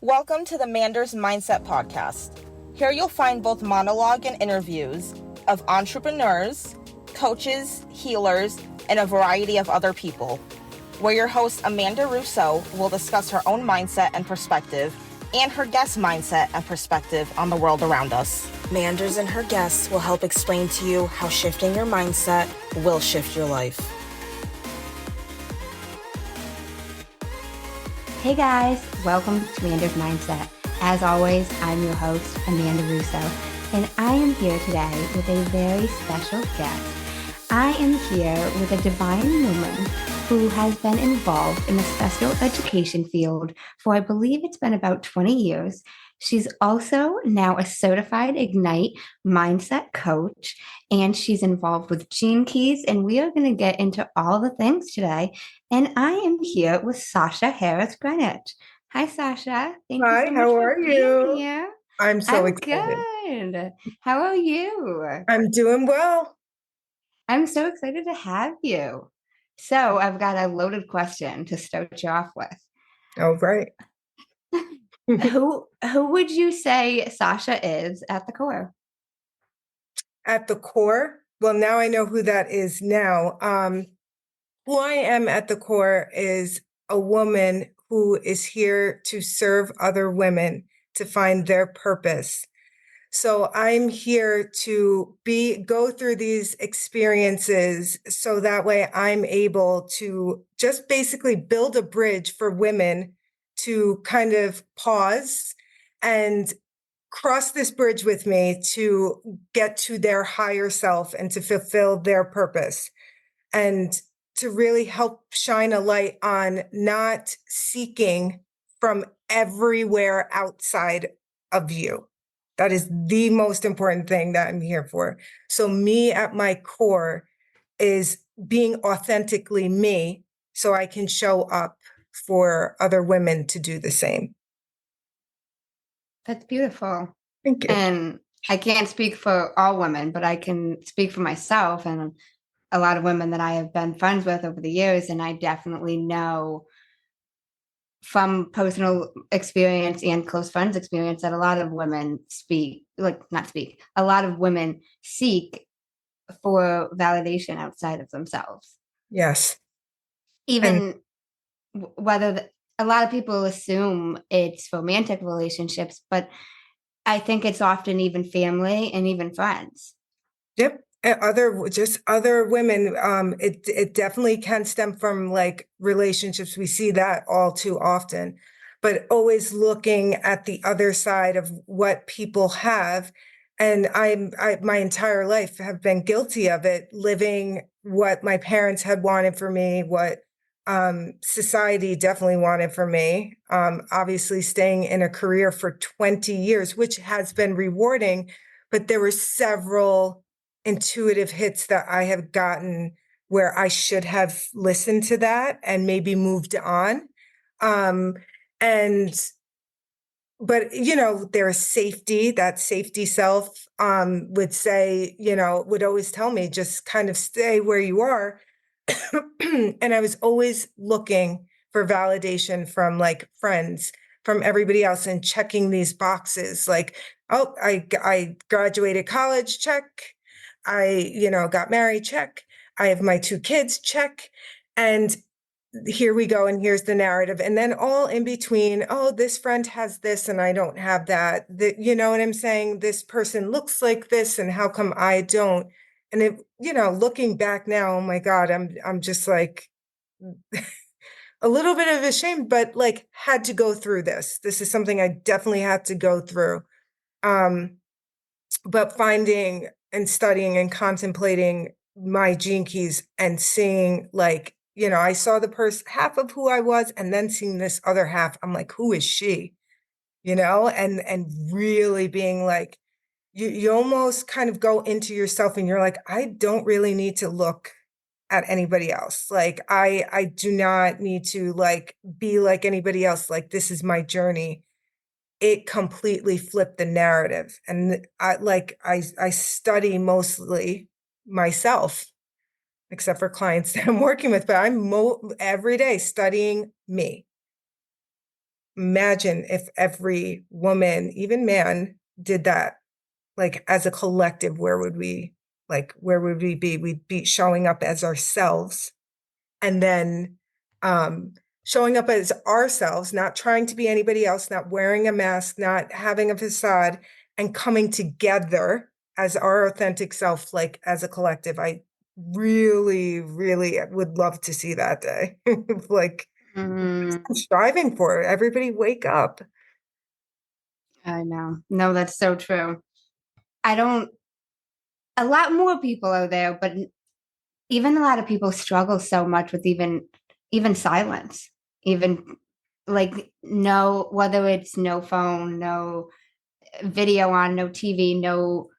Welcome to the Manders Mindset Podcast. Here you'll find both monologue and interviews of entrepreneurs, coaches, healers, and a variety of other people, where your host Amanda Russo will discuss her own mindset and perspective and her guest mindset and perspective on the world around us. Manders and her guests will help explain to you how shifting your mindset will shift your life. Hey guys, welcome to Amanda's Mindset. As always, I'm your host, Amanda Russo, and I am here today with a very special guest. I am here with a divine woman who has been involved in the special education field for, I believe it's been about 20 years. She's also now a certified Ignite mindset coach, and she's involved with Gene Keys, and we are going to get into all the things today. And I am here with Sasha Harris-Greenidge. Hi, Sasha. Thank you so much for being here. I'm excited. Good. How are you? I'm doing well. I'm so excited to have you. So I've got a loaded question to start you off with. Oh, right. Who would you say Sasha is at the core? At the core? Well, now I know who that is now. Who I am at the core is a woman who is here to serve other women to find their purpose. So I'm here to go through these experiences so that way I'm able to just basically build a bridge for women to kind of pause and cross this bridge with me to get to their higher self and to fulfill their purpose, and to really help shine a light on not seeking from everywhere outside of you. That is the most important thing that I'm here for. So me at my core is being authentically me so I can show up for other women to do the same. That's beautiful. Thank you. And I can't speak for all women, but I can speak for myself and a lot of women that I have been friends with over the years. And I definitely know from personal experience and close friends experience that a lot of women a lot of women seek for validation outside of themselves. Yes. Even whether a lot of people assume it's romantic relationships, but I think it's often even family and even friends. Yep. And other women. It definitely can stem from like relationships. We see that all too often, but always looking at the other side of what people have. And I my entire life have been guilty of it, living what my parents had wanted for me, what society definitely wanted for me. Obviously staying in a career for 20 years, which has been rewarding, but there were several intuitive hits that I have gotten where I should have listened to that and maybe moved on. But there's safety, that safety self would say, would always tell me, just kind of stay where you are. And I was always looking for validation from like friends, from everybody else, and checking these boxes like, oh, I graduated college, check. I, got married, check. I have my 2 kids, check. And here we go. And here's the narrative. And then all in between, oh, this friend has this and I don't have that. You know what I'm saying? This person looks like this and how come I don't? And it, looking back now, oh my God, I'm just like a little bit of ashamed, but like had to go through this. This is something I definitely had to go through. But finding and studying and contemplating my gene keys and seeing like, I saw the half of who I was, and then seeing this other half, I'm like, who is she? And really being like, you almost kind of go into yourself and you're like, I don't really need to look at anybody else. Like, I do not need to like be like anybody else. Like, this is my journey. It completely flipped the narrative. And I study mostly myself, except for clients that I'm working with, but I'm every day studying me. imagine if every woman, even man, did that, like as a collective, where would we be? We'd be showing up as ourselves, and then showing up as ourselves, not trying to be anybody else, not wearing a mask, not having a facade, and coming together as our authentic self, like as a collective. I really, really would love to see that day. Like, Mm, I'm striving for it. Everybody wake up. I know. No, that's so true. I don't, a lot more people are there, but even a lot of people struggle so much with even silence, even like no, whether it's no phone, no video on, no TV, no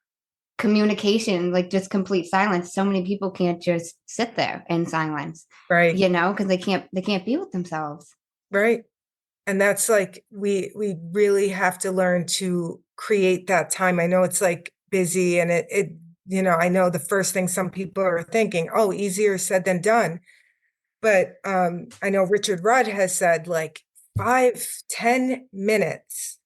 communication, like just complete silence. So many people can't just sit there in silence, Right, because they can't be with themselves. right. And that's like we really have to learn to create that time. I know it's like busy, and I know the first thing some people are thinking, oh, easier said than done. But I know Richard Rudd has said like 5, 10 minutes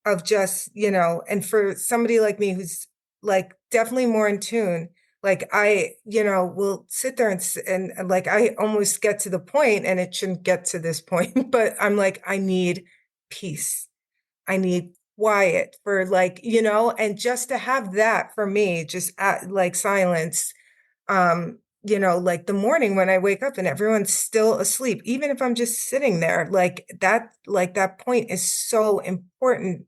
of just, and for somebody like me who's like definitely more in tune, like I, will sit there and like I almost get to the point, and it shouldn't get to this point, but I'm like, I need peace. I need quiet for like, and just to have that for me, just like silence, like the morning when I wake up and everyone's still asleep, even if I'm just sitting there, like that point is so important.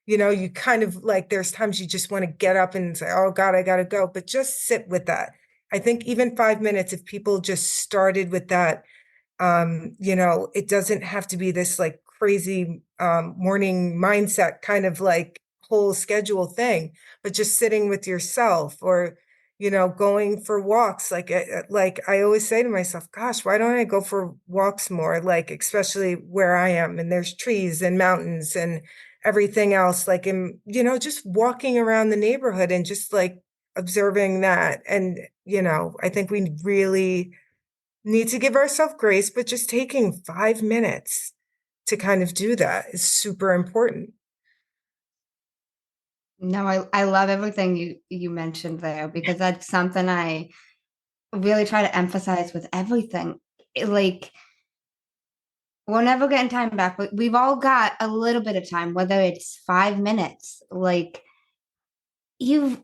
You kind of like, there's times you just want to get up and say, oh God, I gotta go, but just sit with that. I think even 5 minutes, if people just started with that, it doesn't have to be this like crazy morning mindset kind of like whole schedule thing, but just sitting with yourself, or going for walks. Like I always say to myself, gosh, why don't I go for walks more? Like especially where I am, and there's trees and mountains and everything else. Like just walking around the neighborhood and just like observing that. And I think we really need to give ourselves grace, but just taking 5 minutes to kind of do that is super important. No, I love everything you mentioned there, because that's something I really try to emphasize with everything. Like we're never getting time back, but we've all got a little bit of time, whether it's 5 minutes. Like you've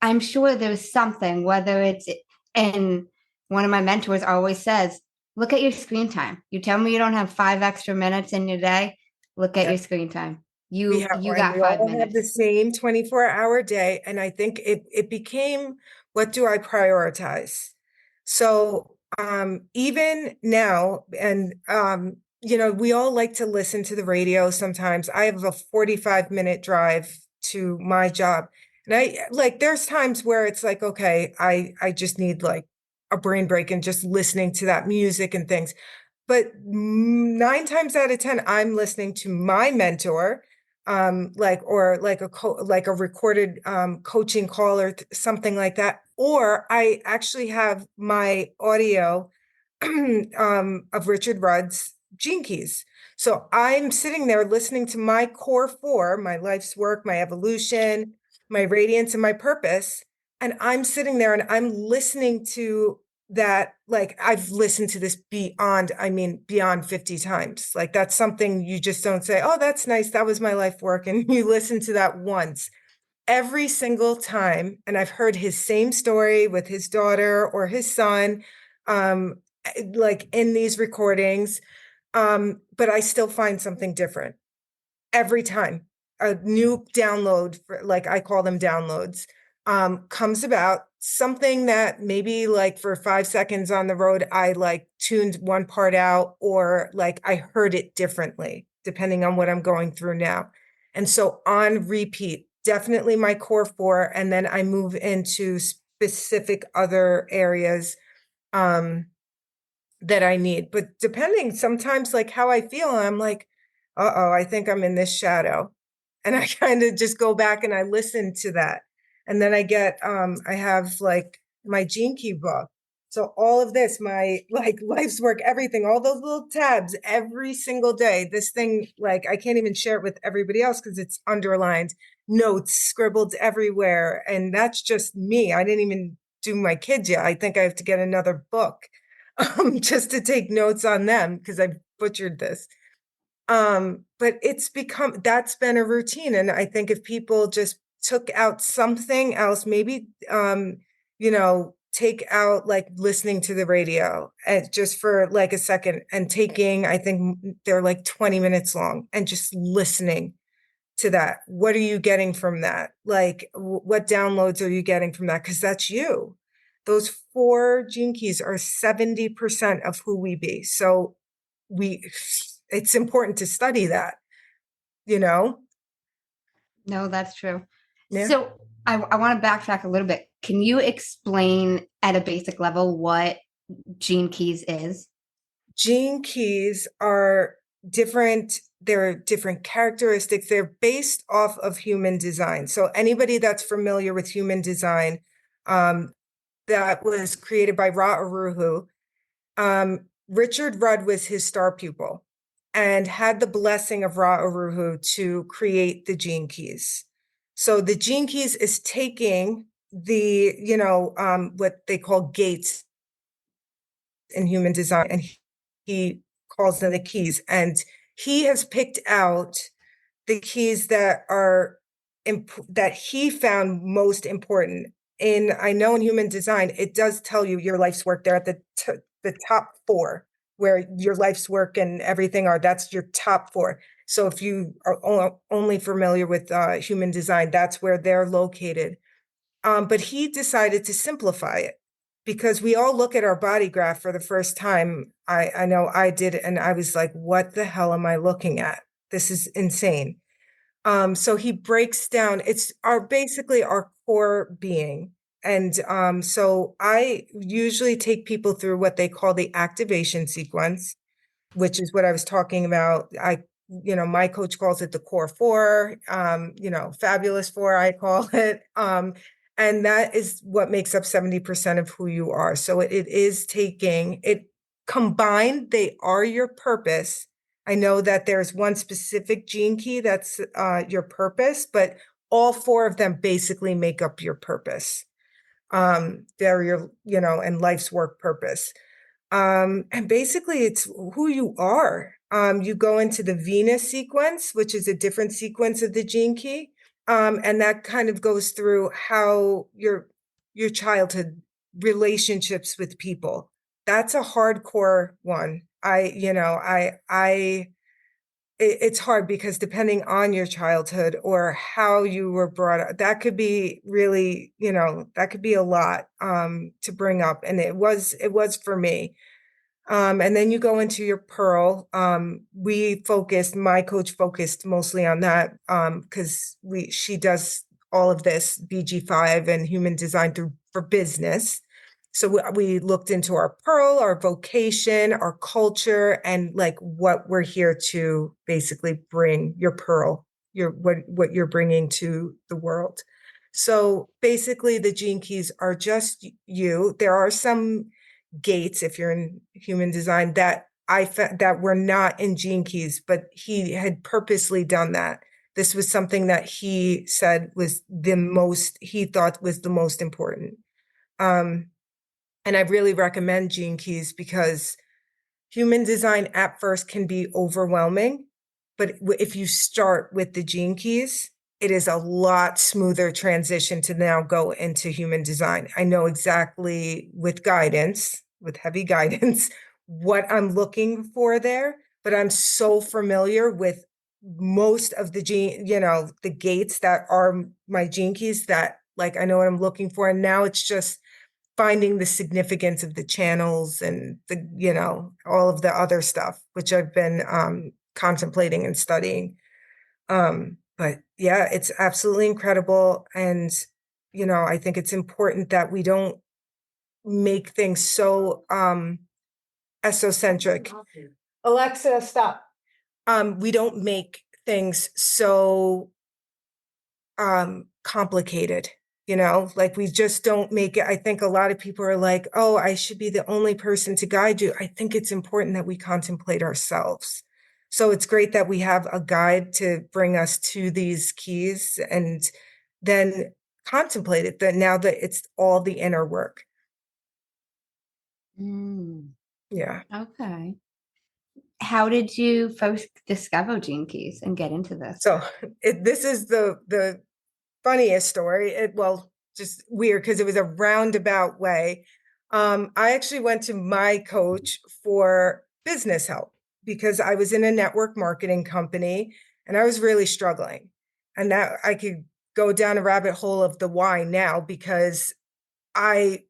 I'm sure there's something, whether it's, and one of my mentors always says, look at your screen time. You tell me you don't have 5 extra minutes in your day. Look at Yeah. your screen time. We You have, you and got we five all have the minutes. same 24-hour day. And I think it became, what do I prioritize? So even now, and we all like to listen to the radio sometimes. I have a 45-minute drive to my job. And I like there's times where it's like, okay, I just need like a brain break and just listening to that music and things. But 9 times out of 10, I'm listening to my mentor, or like like a recorded coaching call or something like that. Or I actually have my audio of Richard Rudd's Gene Keys. So I'm sitting there listening to my core four, my life's work, my evolution, my radiance, and my purpose. And I'm sitting there and I'm listening to that. Like I've listened to this beyond 50 times. Like that's something you just don't say, oh, that's nice. That was my life work. And you listen to that once every single time. And I've heard his same story with his daughter or his son, like in these recordings. But I still find something different every time. A new download, like I call them downloads, comes about. Something that maybe like for 5 seconds on the road, I like tuned one part out, or like I heard it differently, depending on what I'm going through now. And so on repeat, definitely my core four. And then I move into specific other areas that I need. But depending sometimes like how I feel, I'm like, uh-oh, I think I'm in this shadow. And I kind of just go back and I listen to that. And then I have like my Gene Key book. So all of this, my like life's work, everything, all those little tabs every single day, this thing, like I can't even share it with everybody else because it's underlined, notes scribbled everywhere. And that's just me. I didn't even do my kids yet. I think I have to get another book just to take notes on them because I butchered this. But that's been a routine. And I think if people just took out something else, maybe, take out like listening to the radio and just for like a second and I think they're like 20 minutes long and just listening to that. What are you getting from that? Like, what downloads are you getting from that? Because that's you. Those 4 gene keys are 70% of who we be. So it's important to study that, you know? No, that's true. Yeah. So I want to backtrack a little bit. Can you explain at a basic level what Gene Keys is? Gene keys are different. They're different characteristics. They're based off of human design. So anybody that's familiar with human design, that was created by Ra Uru, Richard Rudd was his star pupil and had the blessing of Ra Uru to create the gene keys. So the gene keys is taking the, what they call gates in human design, and he calls them the keys. And he has picked out the keys that are that he found most important. I know in human design, it does tell you your life's work. They're at the top 4, where your life's work and everything are. That's your top 4. So if you are only familiar with human design, that's where they're located. But he decided to simplify it because we all look at our body graph for the first time. I know I did, and I was like, what the hell am I looking at? This is insane. So he breaks down, it's basically our core being. And so I usually take people through what they call the activation sequence, which is what I was talking about. My coach calls it the core 4, fabulous 4, I call it. And that is what makes up 70% of who you are. So it is taking it combined, they are your purpose. I know that there's one specific gene key that's your purpose, but all 4 of them basically make up your purpose. They're your, and life's work purpose. And basically it's who you are. You go into the Venus sequence, which is a different sequence of the gene key. And that kind of goes through how your childhood relationships with people. That's a hardcore one. It's hard because depending on your childhood or how you were brought up, that could be really, that could be a lot to bring up. And it was for me. And then you go into your pearl. My coach focused mostly on that because she does all of this BG5 and human design for business. So we looked into our pearl, our vocation, our culture, and like what we're here to basically bring your pearl, what you're bringing to the world. So basically the gene keys are just you. There are some gates if you're in human design that I found that were not in gene keys, but he had purposely done that. This was something that he said was he thought was the most important. And I really recommend gene keys because human design at first can be overwhelming, but if you start with the gene keys, it is a lot smoother transition to now go into human design. I know exactly with heavy guidance, what I'm looking for there, but I'm so familiar with most of the the gates that are my gene keys that like, I know what I'm looking for. And now it's just finding the significance of the channels and all of the other stuff, which I've been contemplating and studying. But yeah, it's absolutely incredible. And, I think it's important that we don't make things so esocentric. Alexa, stop. We don't make things so complicated. like we just don't make it. I think a lot of people are like, oh, I should be the only person to guide you. I think it's important that we contemplate ourselves. So it's great that we have a guide to bring us to these keys and then contemplate it, that now that it's all the inner work. Yeah. Okay. How did you first discover Gene Keys and get into this? So this is the funniest story. Just weird because it was a roundabout way. I actually went to my coach for business help because I was in a network marketing company and I was really struggling. And that I could go down a rabbit hole of the why now because I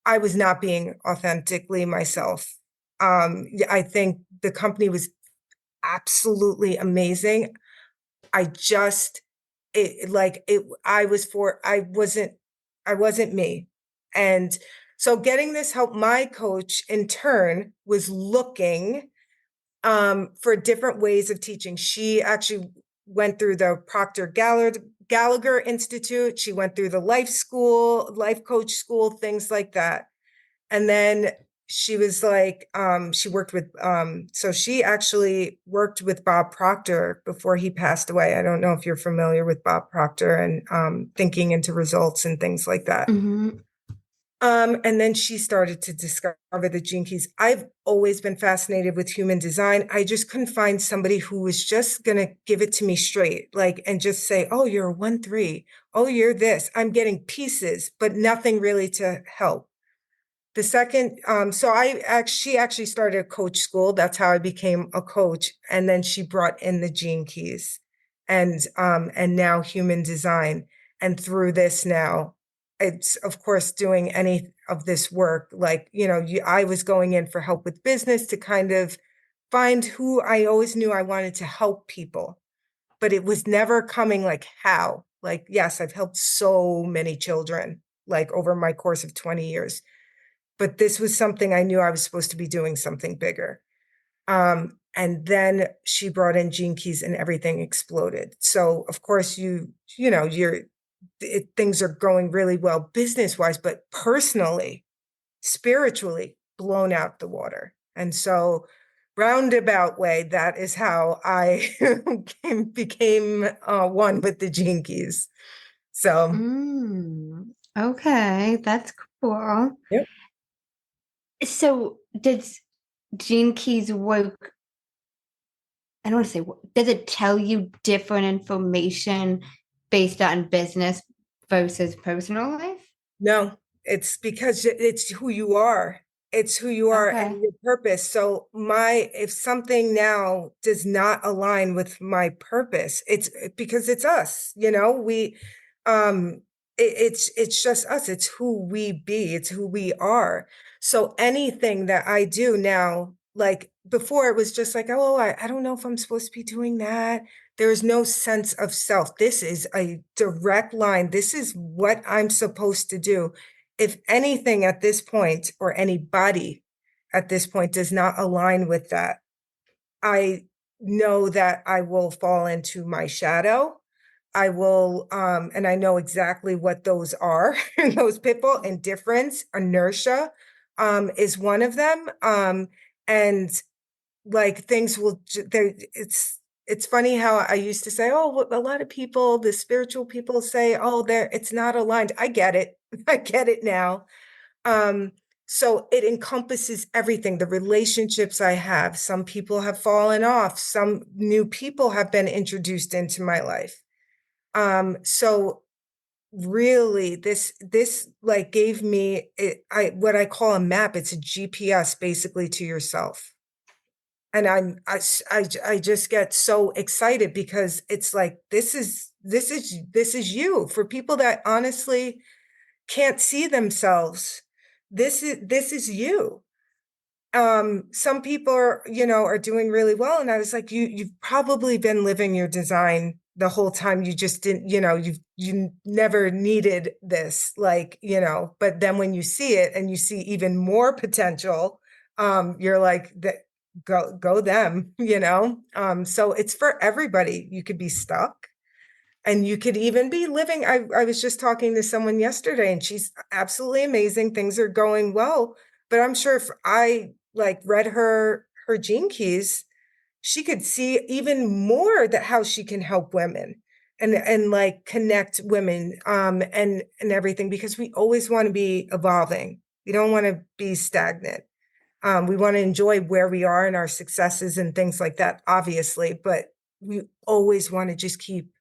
I was not being authentically myself. I think the company was absolutely amazing. I just I wasn't me. And so getting this help, my coach in turn was looking for different ways of teaching. She actually went through the Gallagher Institute. She went through the life coach school, things like that. And then she was like, she worked with, so she actually worked with Bob Proctor before he passed away. I don't know if you're familiar with Bob Proctor and thinking into results and things like that. Mm-hmm. And then she started to discover the Gene Keys. I've always been fascinated with human design. I just couldn't find somebody who was just going to give it to me straight, like, and just say, oh, you're a 1-3. Oh, you're this. I'm getting pieces, but nothing really to help. The second, she actually started a coach school. That's how I became a coach. And then she brought in the Gene Keys and now human design. And through this now, it's of course doing any of this work. Like, I was going in for help with business to kind of find who I always knew I wanted to help people, but it was never coming like how. Like, yes, I've helped so many children, like over my course of 20 years. But this was something I knew I was supposed to be doing something bigger. And then she brought in Gene Keys and everything exploded. So of course things are going really well business-wise, but personally, spiritually, blown out the water. And so roundabout way, that is how I became one with the Gene Keys. So Okay, that's cool. yep. So does Gene Keys work? I don't want to say, does it tell you different information based on business versus personal life? No, it's because it's who you are. It's who you are Okay. and your purpose. So if something now does not align with my purpose, it's because it's us, it's just us. It's who we be. It's who we are. So anything that I do now, like before it was just like, oh, I don't know if I'm supposed to be doing that. There is no sense of self. This is a direct line. This is what I'm supposed to do. If anything at this point, or anybody at this point, does not align with that, I know that I will fall into my shadow. I will, and I know exactly what those are. Those pitfall, indifference, inertia, is one of them. And like things will, it's funny how I used to say, oh, a lot of people, the spiritual people say, oh, it's not aligned. I get it. I get it now. So it encompasses everything, the relationships I have. Some people have fallen off. Some new people have been introduced into my life. So really this like gave me what I call a map. It's a GPS basically to yourself. And I just get so excited because it's like, this is you. For people that honestly can't see themselves, this is you. Some people are doing really well. And I was like, you've probably been living your design the whole time. You just didn't, you never needed this, like, but then when you see it and you see even more potential, you're like, go them. So it's for everybody. You could be stuck. And you could even be living. I was just talking to someone yesterday and she's absolutely amazing. Things are going well. But I'm sure if I like read her gene keys, she could see even more that how she can help women and like connect women and everything, because we always want to be evolving. We don't want to be stagnant. We want to enjoy where we are and our successes and things like that, obviously, but we always want to just keep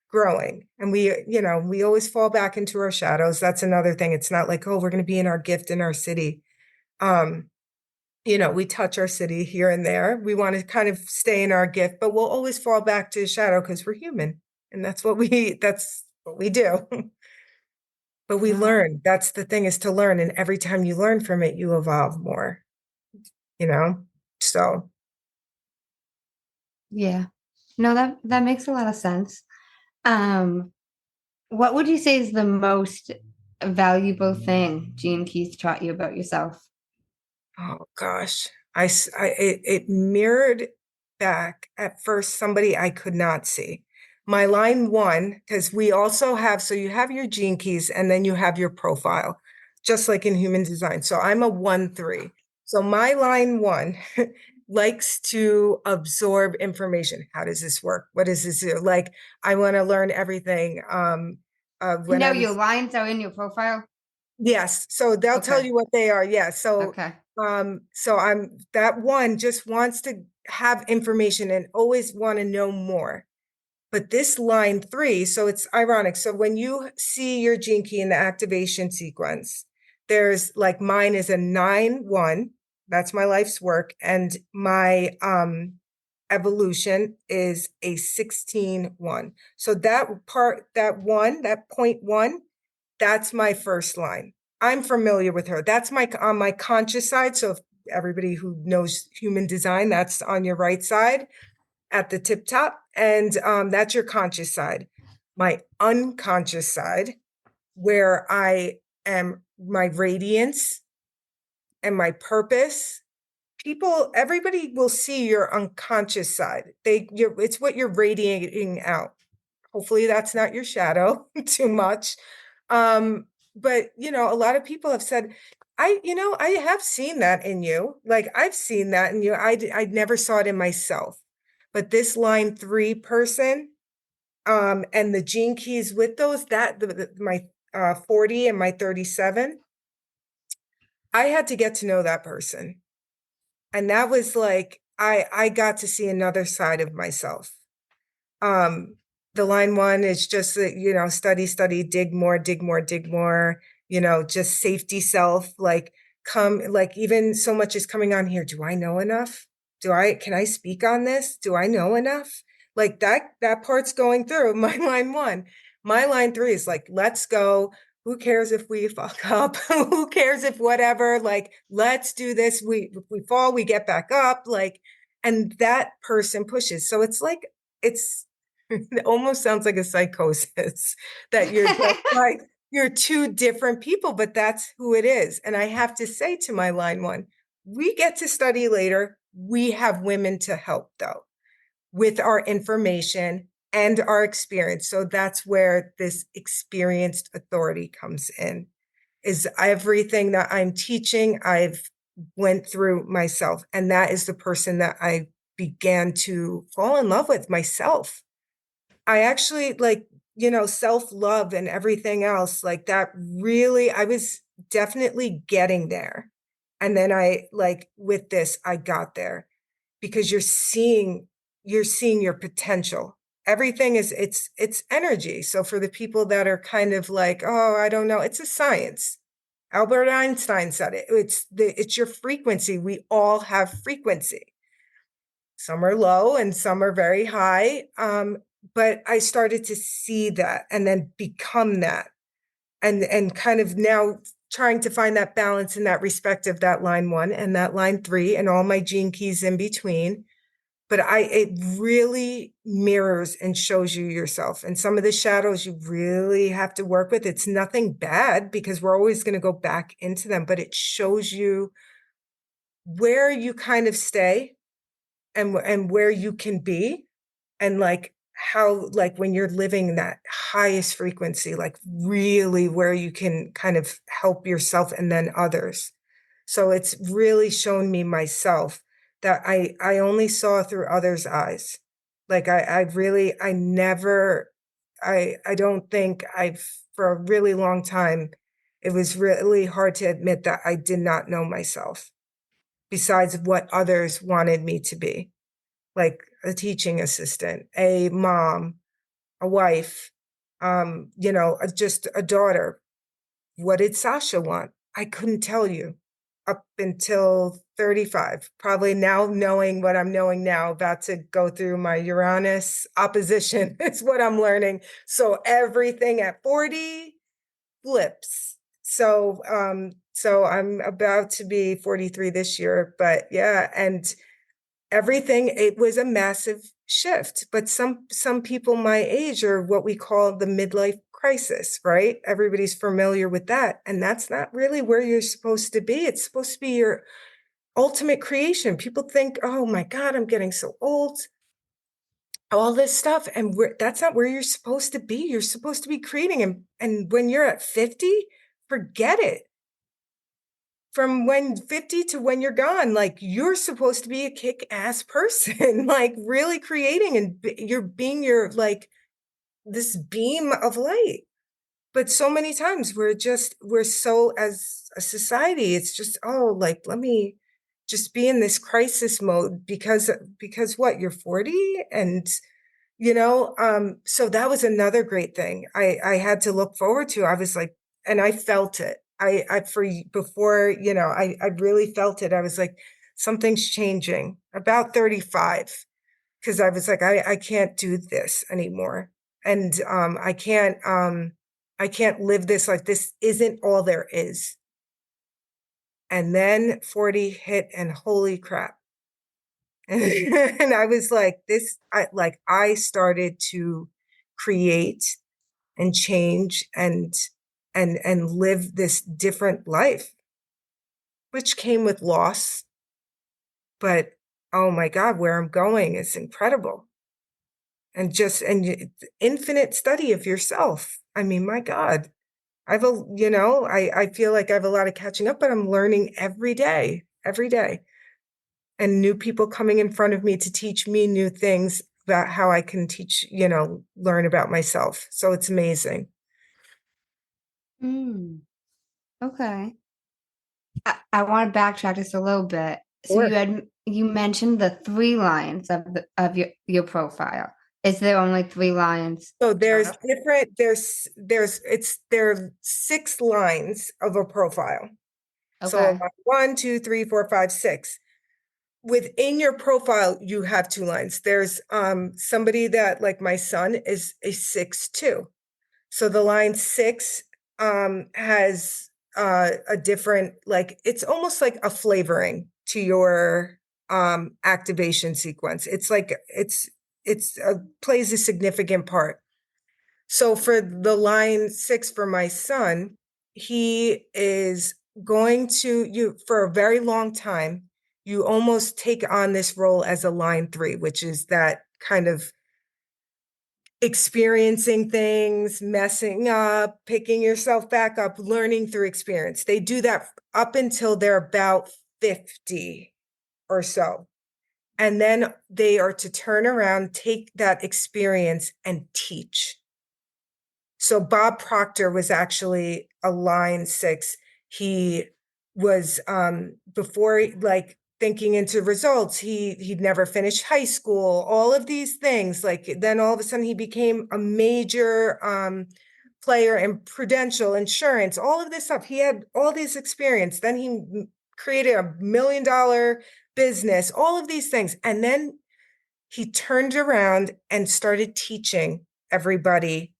growing. And we always fall back into our shadows. That's another thing. It's not like, oh, we're going to be in our gift in our city. Um, we touch our city here and there. We want to kind of stay in our gift, but we'll always fall back to shadow because we're human. And that's what we do. But we Wow. learn. That's the thing, is to learn. And every time you learn from it, you evolve more, you know? So Yeah. No, that makes a lot of sense. Um, what would you say is the most valuable thing Gene Keys taught you about yourself? oh gosh, it mirrored back at first somebody I could not see. My line one, because we also have, so you have your gene keys and then you have your profile, just like in human design. So I'm a 1-3. So my line one likes to absorb information. How does this work? What does this do? Like, I want to learn everything. When No, I your was lines are in your profile. Yes, so they'll tell Okay. you what they are. Yeah, Okay. so I'm that one just wants to have information and always want to know more. But this line three, so it's ironic. So when you see your gene key in the activation sequence, there's like mine is a 9-1. That's my life's work, and my evolution is a 16-1. So that part, that point one, that's my first line. I'm familiar with her. That's my on my conscious side. So if everybody who knows human design, that's on your right side at the tip top. And that's your conscious side. My unconscious side, where I am my radiance and my purpose. Everybody will see your unconscious side. It's what you're radiating out. Hopefully that's not your shadow too much. Um, but a lot of people have said, I have seen that in you. Like I've seen that in you. I never saw it in myself. But this line three person, and the gene keys with those, my 40 and my 37, I had to get to know that person. And that was like, I got to see another side of myself. Um, the line one is just that, study, dig more, dig more, dig more, just safety self, like come, like even so much is coming on here. Do I know enough? Can I speak on this? Do I know enough? Like that part's going through my line one. My line three is like, let's go. Who cares if we fuck up? Who cares if whatever, like, let's do this. If we fall, we get back up. Like, and that person pushes. So it's like, it almost sounds like a psychosis that you're just like, you're two different people, but that's who it is. And I have to say to my line one, we get to study later. We have women to help though, with our information and our experience. So that's where this experienced authority comes in, is everything that I'm teaching, I've went through myself. And that is the person that I began to fall in love with, myself. I actually like, self-love and everything else like that. Really, I was definitely getting there. And then with this, I got there because you're seeing your potential. Everything it's energy. So for the people that are kind of like, oh, I don't know, it's a science. Albert Einstein said it. It's your frequency. We all have frequency. Some are low and some are very high. But I started to see that and then become that, and kind of now trying to find that balance in that respect of that line one and that line three and all my gene keys in between. But it really mirrors and shows you yourself. And some of the shadows you really have to work with. It's nothing bad because we're always going to go back into them, but it shows you where you kind of stay and where you can be, and like how, like, when you're living that highest frequency, like really where you can kind of help yourself and then others. So it's really shown me myself that I only saw through others' eyes. Like I really, I never, I don't think I've, for a really long time, it was really hard to admit that I did not know myself besides what others wanted me to be, like a teaching assistant, a mom, a wife, just a daughter. What did Sasha want? I couldn't tell you up until 35. Probably now, knowing what I'm knowing now, about to go through my Uranus opposition is what I'm learning. So everything at 40 flips. So I'm about to be 43 this year, but yeah, and everything, it was a massive shift. But some people my age are what we call the midlife crisis, right? Everybody's familiar with that, and that's not really where you're supposed to be. It's supposed to be your ultimate creation. People think, oh my God, I'm getting so old, all this stuff, and that's not where you're supposed to be. You're supposed to be creating, and when you're at 50, forget it. From when 50 to when you're gone, like, you're supposed to be a kick-ass person, like really creating, and you're being your, like, this beam of light. But so many times we're so, as a society, it's just, oh, like, let me just be in this crisis mode because what, you're 40, and so that was another great thing I had to look forward to. I was like, and I felt it. I for before, I really felt it. I was like, something's changing about 35, because I was like, I can't do this anymore. And I can't live this life. This isn't all there is. And then 40 hit, and holy crap. And I was like, I started to create and change and live this different life, which came with loss. But oh my God, where I'm going is incredible. And infinite study of yourself. I mean, my God, I feel like I have a lot of catching up, but I'm learning every day. And new people coming in front of me to teach me new things about how I can teach, learn about myself. So it's amazing. Mm, okay. I want to backtrack just a little bit. So Sure. you mentioned the 3 lines of your profile. Is there only 3 lines So there's total? different, there are 6 lines of a profile. So Okay. 1, 2, 3, 4, 5, 6. Within your profile, you have 2 lines. There's somebody that, like, my son is a 6 too. So the line 6 has a different, like, it's almost like a flavoring to your activation sequence. It's like it's plays a significant part. So for the line 6 for my son, he is going to, you for a very long time, you almost take on this role as a line 3, which is that kind of experiencing things, messing up, picking yourself back up, learning through experience. They do that up until they're about 50 or so. And then they are to turn around, take that experience, and teach. So Bob Proctor was actually a line 6. He was before, like, thinking into results, he'd never finished high school, all of these things. Like, then all of a sudden he became a major player in Prudential insurance, all of this stuff. He had all this experience. Then he created a $1 million business, all of these things. And then he turned around and started teaching everybody,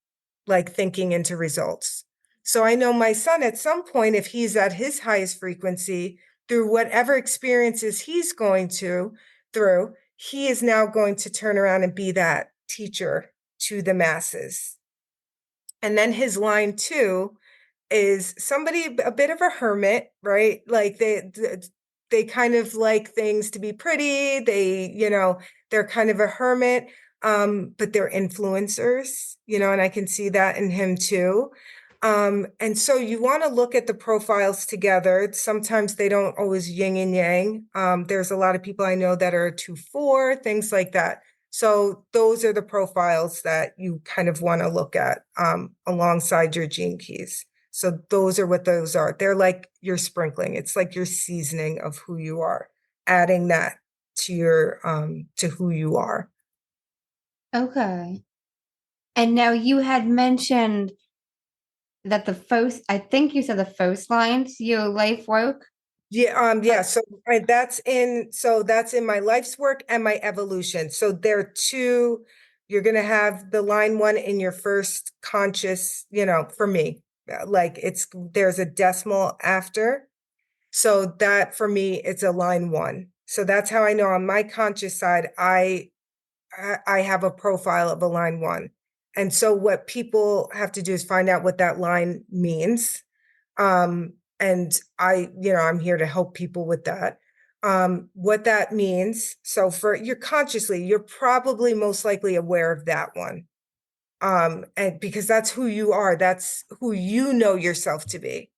like, thinking into results. So I know my son, at some point, if he's at his highest frequency, through whatever experiences he's going through, he is now going to turn around and be that teacher to the masses. And then his line 2 is somebody, a bit of a hermit, right? Like, they kind of like things to be pretty. They're kind of a hermit, but they're influencers, and I can see that in him too. And so you want to look at the profiles together. Sometimes they don't always yin and yang. There's a lot of people I know that are 2-4, things like that. So those are the profiles that you kind of want to look at alongside your gene keys. So those are what those are. They're like your sprinkling. It's like your seasoning of who you are, adding that to your to who you are. Okay. And now you had mentioned that I think you said the first line to your life work. Yeah. So that's in my life's work and my evolution. So there are two. You're gonna have the line one in your first conscious. For me, like there's a decimal after. So that for me, it's a line one. So that's how I know on my conscious side, I have a profile of a line one. And so what people have to do is find out what that line means. And I'm here to help people with that. What that means. So you're probably most likely aware of that one. And because that's who you are, that's who you know yourself to be.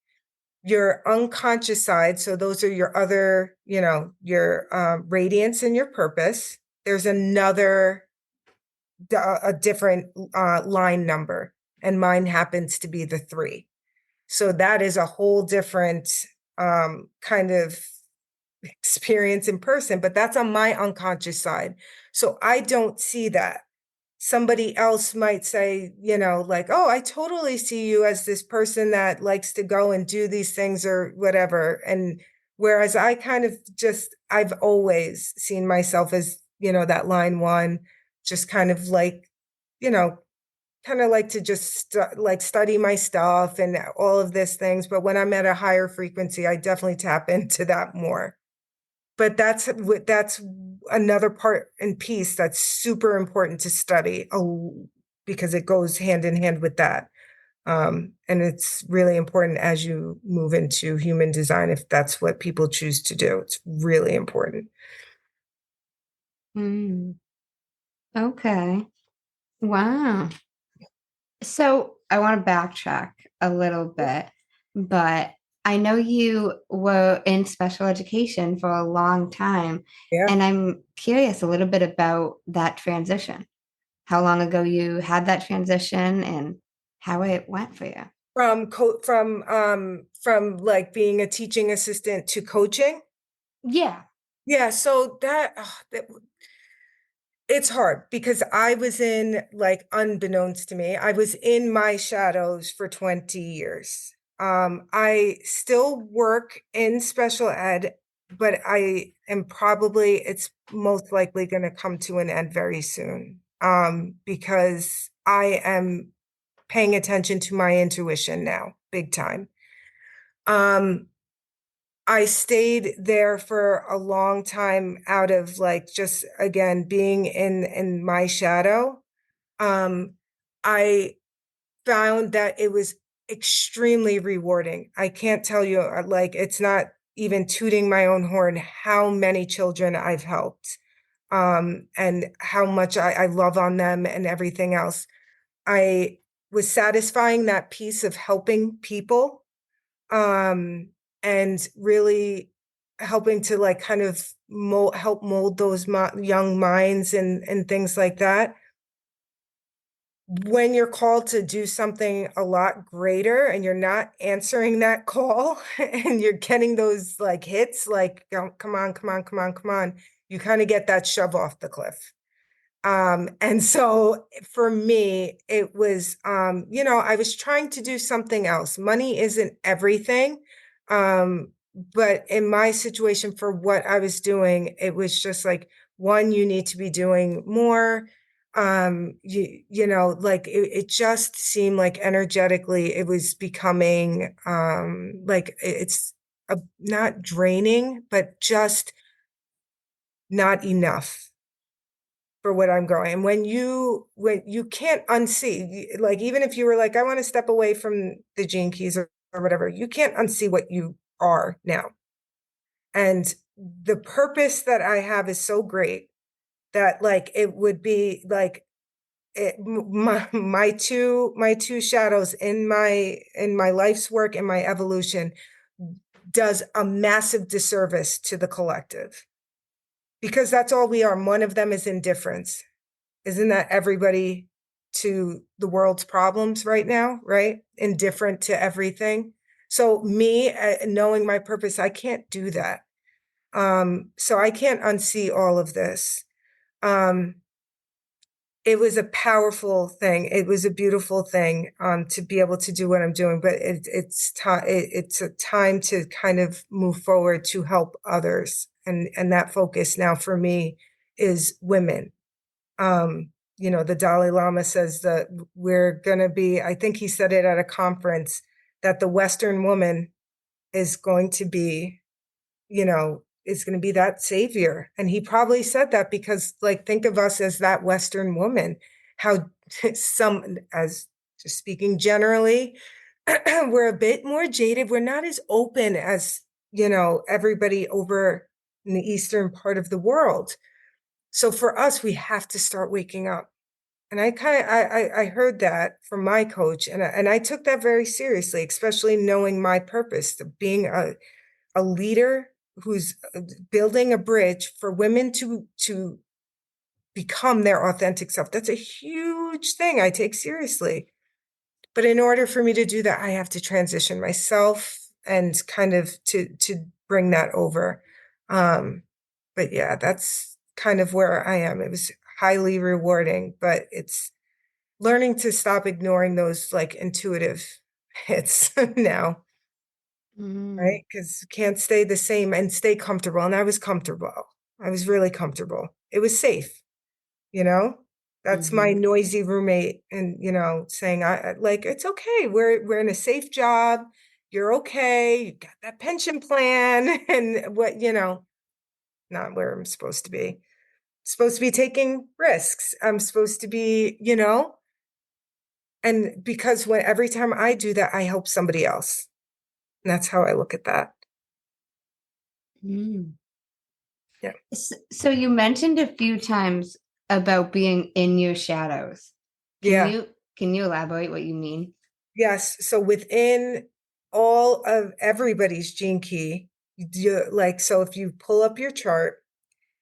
Your unconscious side. So those are your other, your radiance and your purpose. There's a different line number, and mine happens to be the 3. So that is a whole different kind of experience in person, but that's on my unconscious side. So I don't see that. Somebody else might say, like, oh, I totally see you as this person that likes to go and do these things or whatever. And whereas I kind of I've always seen myself as, that line one, just kind of like, kind of like to just like study my stuff and all of these things. But when I'm at a higher frequency, I definitely tap into that more. But that's another part and piece that's super important to study because it goes hand in hand with that. And it's really important as you move into human design, if that's what people choose to do. It's really important. Mm, okay. Wow. So I want to backtrack a little bit, but I know you were in special education for a long time, Yeah. and I'm curious a little bit about that transition. How long ago you had that transition and how it went for you? From like being a teaching assistant to coaching. Yeah. Yeah, so it's hard because I was in, like, unbeknownst to me, I was in my shadows for 20 years. I still work in special ed, but it's most likely going to come to an end very soon. Because I am paying attention to my intuition now, big time. Um, I stayed there for a long time out of, like, just again being in my shadow. Um, I found that it was extremely rewarding. I can't tell you, like, it's not even tooting my own horn how many children I've helped, and how much I love on them and everything else. I was satisfying that piece of helping people, um, and really helping to, like, kind of help mold those young minds and things like that. When you're called to do something a lot greater and you're not answering that call and you're getting those, like, hits, like, come on, come on, come on, come on, you kind of get that shove off the cliff. And so for me, it was, I was trying to do something else. Money isn't everything. But in my situation, for what I was doing, it was just like, one, you need to be doing more. Like, it just seemed like energetically it was becoming, like, it's not draining, but just not enough for what I'm going. And when you can't unsee, like, even if you were like, I want to step away from the gene keys or whatever, you can't unsee what you are now. And the purpose that I have is so great. that like it would be like my two shadows in my life's work and my evolution does a massive disservice to the collective, because that's all we are. One of them is indifference. Isn't that everybody to the world's problems right now, right? Indifferent to everything. So me, knowing my purpose, I can't do that. So I can't unsee all of this. Um, it was a powerful thing. It was a beautiful thing, to be able to do what I'm doing. But it's a time to kind of move forward to help others, and that focus now for me is women. The Dalai Lama says that we're going to be, I think he said it at a conference, that the Western woman is going to be, is going to be that savior. And he probably said that because, like, think of us as that Western woman, how as just speaking generally, we're a bit more jaded. We're not as open as, everybody over in the Eastern part of the world. So for us, we have to start waking up. And I heard that from my coach, and I took that very seriously, especially knowing my purpose of being a leader who's building a bridge for women to become their authentic self. That's a huge thing I take seriously. But in order for me to do that, I have to transition myself and kind of to bring that over. But yeah, that's kind of where I am. It was highly rewarding, but it's learning to stop ignoring those like intuitive hits now, right? Because can't stay the same and stay comfortable. And I was comfortable. I was really comfortable. It was safe, you know? That's my noisy roommate, and saying like, it's okay. We're in a safe job. You're okay. You got that pension plan and not where I'm supposed to be. Supposed to be taking risks. I'm supposed to be, and because every time I do that, I help somebody else. And that's how I look at that. Mm. Yeah. So you mentioned a few times about being in your shadows. Yeah. Can you elaborate what you mean? Yes. So within all of everybody's gene key, so if you pull up your chart,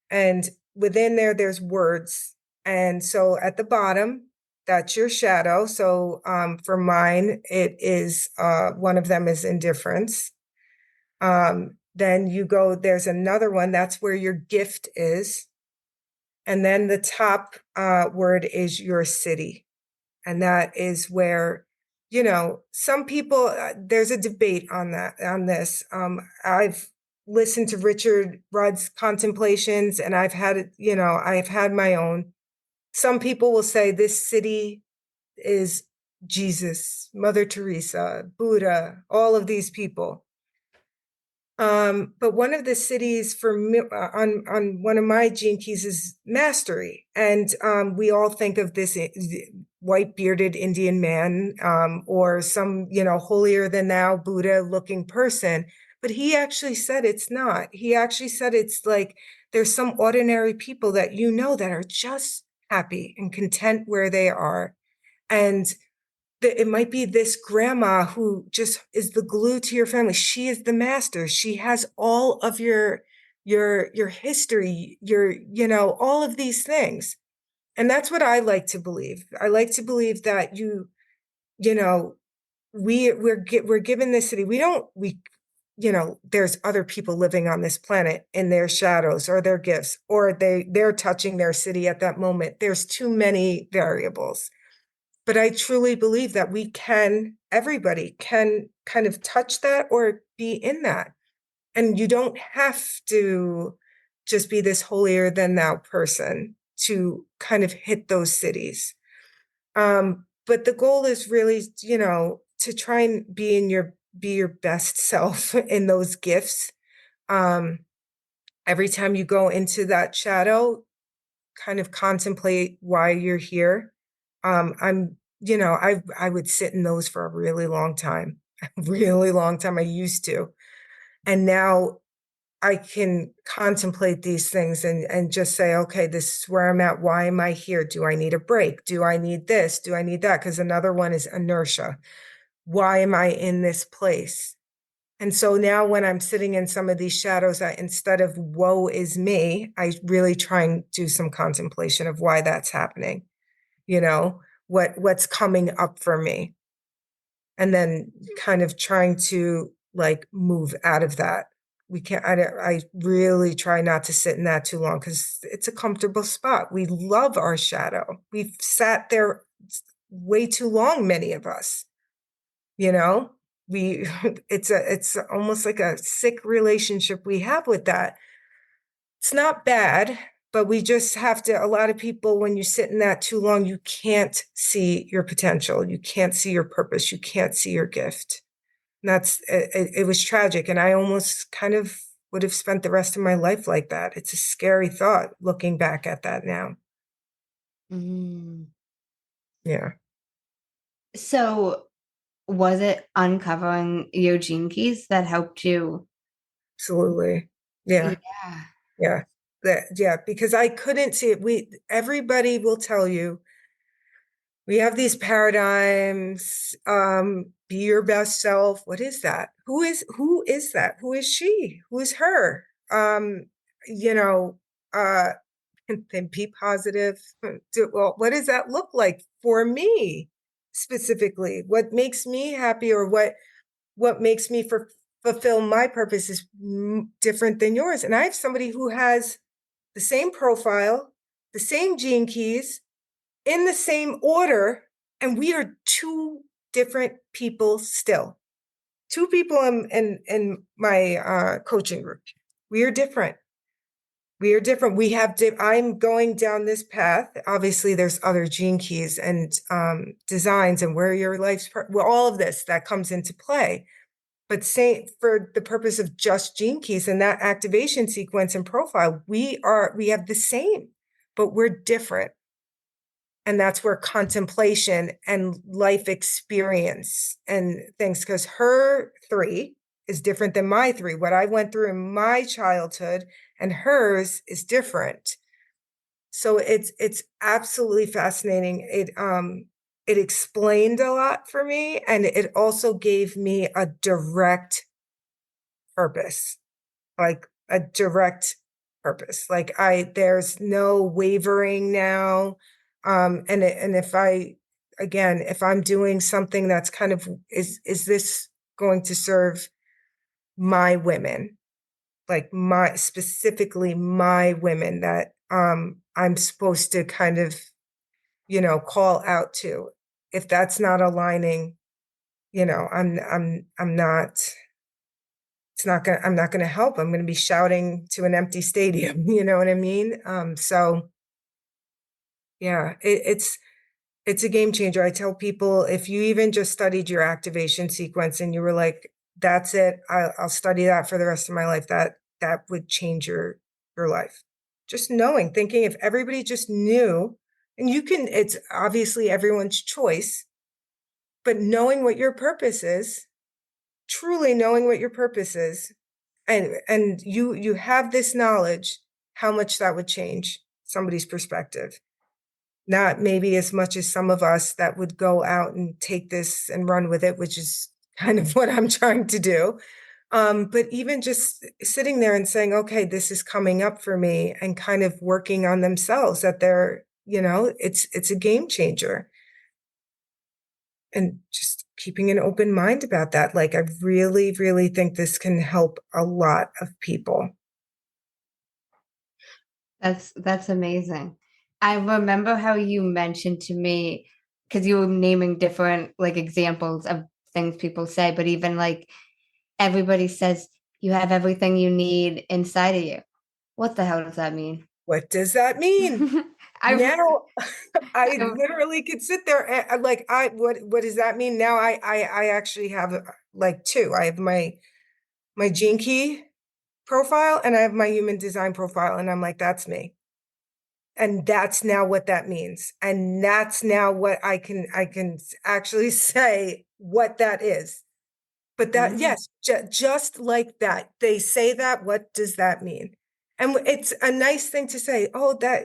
and within there's words. And so at the bottom, that's your shadow. So for mine, it is one of them is indifference. Then there's another one, that's where your gift is. And then the top word is your city. And that is where, some people, there's a debate on this. I've listened to Richard Rudd's contemplations, and I've had my own. Some people will say this city is Jesus, Mother Teresa, Buddha, all of these people. But one of the cities for me, on one of my gene keys is mastery. And we all think of this white bearded Indian man, or some, holier than thou Buddha looking person. But he actually said it's not. He actually said it's like there's some ordinary people that that are just happy and content where they are. And it might be this grandma who just is the glue to your family. She is the master. She has all of your history, all of these things. And that's what I like to believe. I like to believe that we're given this city. There's other people living on this planet in their shadows or their gifts, or they're touching their city at that moment. There's too many variables. But I truly believe that everybody can kind of touch that or be in that. And you don't have to just be this holier than thou person to kind of hit those cities. But the goal is really, to try and be your best self in those gifts. Every time you go into that shadow, kind of contemplate why you're here. I would sit in those for a really long time, really long time. I used to. And now I can contemplate these things and just say, okay, this is where I'm at. Why am I here? Do I need a break? Do I need this? Do I need that? Because another one is inertia. Why am I in this place? And so now when I'm sitting in some of these shadows, instead of woe is me, I really try and do some contemplation of why that's happening. What's coming up for me. And then kind of trying to like move out of that. I really try not to sit in that too long because it's a comfortable spot. We love our shadow. We've sat there way too long, many of us, you know? We it's almost like a sick relationship we have with that. It's not bad, but we just have to, a lot of people, when you sit in that too long, you can't see your potential. You can't see your purpose. You can't see your gift. And it was tragic. And I almost kind of would have spent the rest of my life like that. It's a scary thought looking back at that now. Mm. Yeah, So was it uncovering your gene keys that helped you? absolutely. Yeah, Yeah. yeah. Yeah, because I couldn't see it. Everybody will tell you we have these paradigms, be your best self. What is that? Who is that? Who is she? Who is her? You know, uh, and be positive. Well, what does that look like for me specifically? What makes me happy, or what makes me fulfill my purpose is different than yours. And I have somebody who has the same profile, the same gene keys, in the same order, and we are two different people still. Two people in my coaching group. We are different. We are different. I'm going down this path. Obviously, there's other gene keys and designs and where your well, all of this that comes into play. But say for the purpose of just gene keys and that activation sequence and profile, we have the same, but we're different. And that's where contemplation and life experience and things, because her 3 is different than my 3. What I went through in my childhood and hers is different. So it's absolutely fascinating. It explained a lot for me, and it also gave me a direct purpose, like a direct purpose. Like there's no wavering now. And if I'm doing something that's kind of, is this going to serve my women, like specifically my women that, I'm supposed to kind of, call out to. If that's not aligning, I'm not, I'm not going to help. I'm going to be shouting to an empty stadium. You know what I mean? So yeah, it's a game changer. I tell people, if you even just studied your activation sequence and you were like, that's it, I'll study that for the rest of my life, that would change your life. Just knowing, thinking, if everybody just knew, and it's obviously everyone's choice, but knowing what your purpose is, truly knowing what your purpose is, and you have this knowledge, how much that would change somebody's perspective. Not maybe as much as some of us that would go out and take this and run with it, which is kind of what I'm trying to do. But even just sitting there and saying, okay, this is coming up for me, and kind of working on themselves, that it's a game changer. And just keeping an open mind about that. Like, I really, really think this can help a lot of people. That's amazing. I remember how you mentioned to me, because you were naming different like examples of things people say, but even like everybody says you have everything you need inside of you. What the hell does that mean? What does that mean? I, Now, I I literally could sit there and like, what does that mean? Now I actually have like 2. I have my gene key profile, and I have my human design profile. And I'm like, that's me. And that's now what that means. And that's now what I can actually say what that is. But that, yes, just like that. They say that, what does that mean? And it's a nice thing to say, oh, that,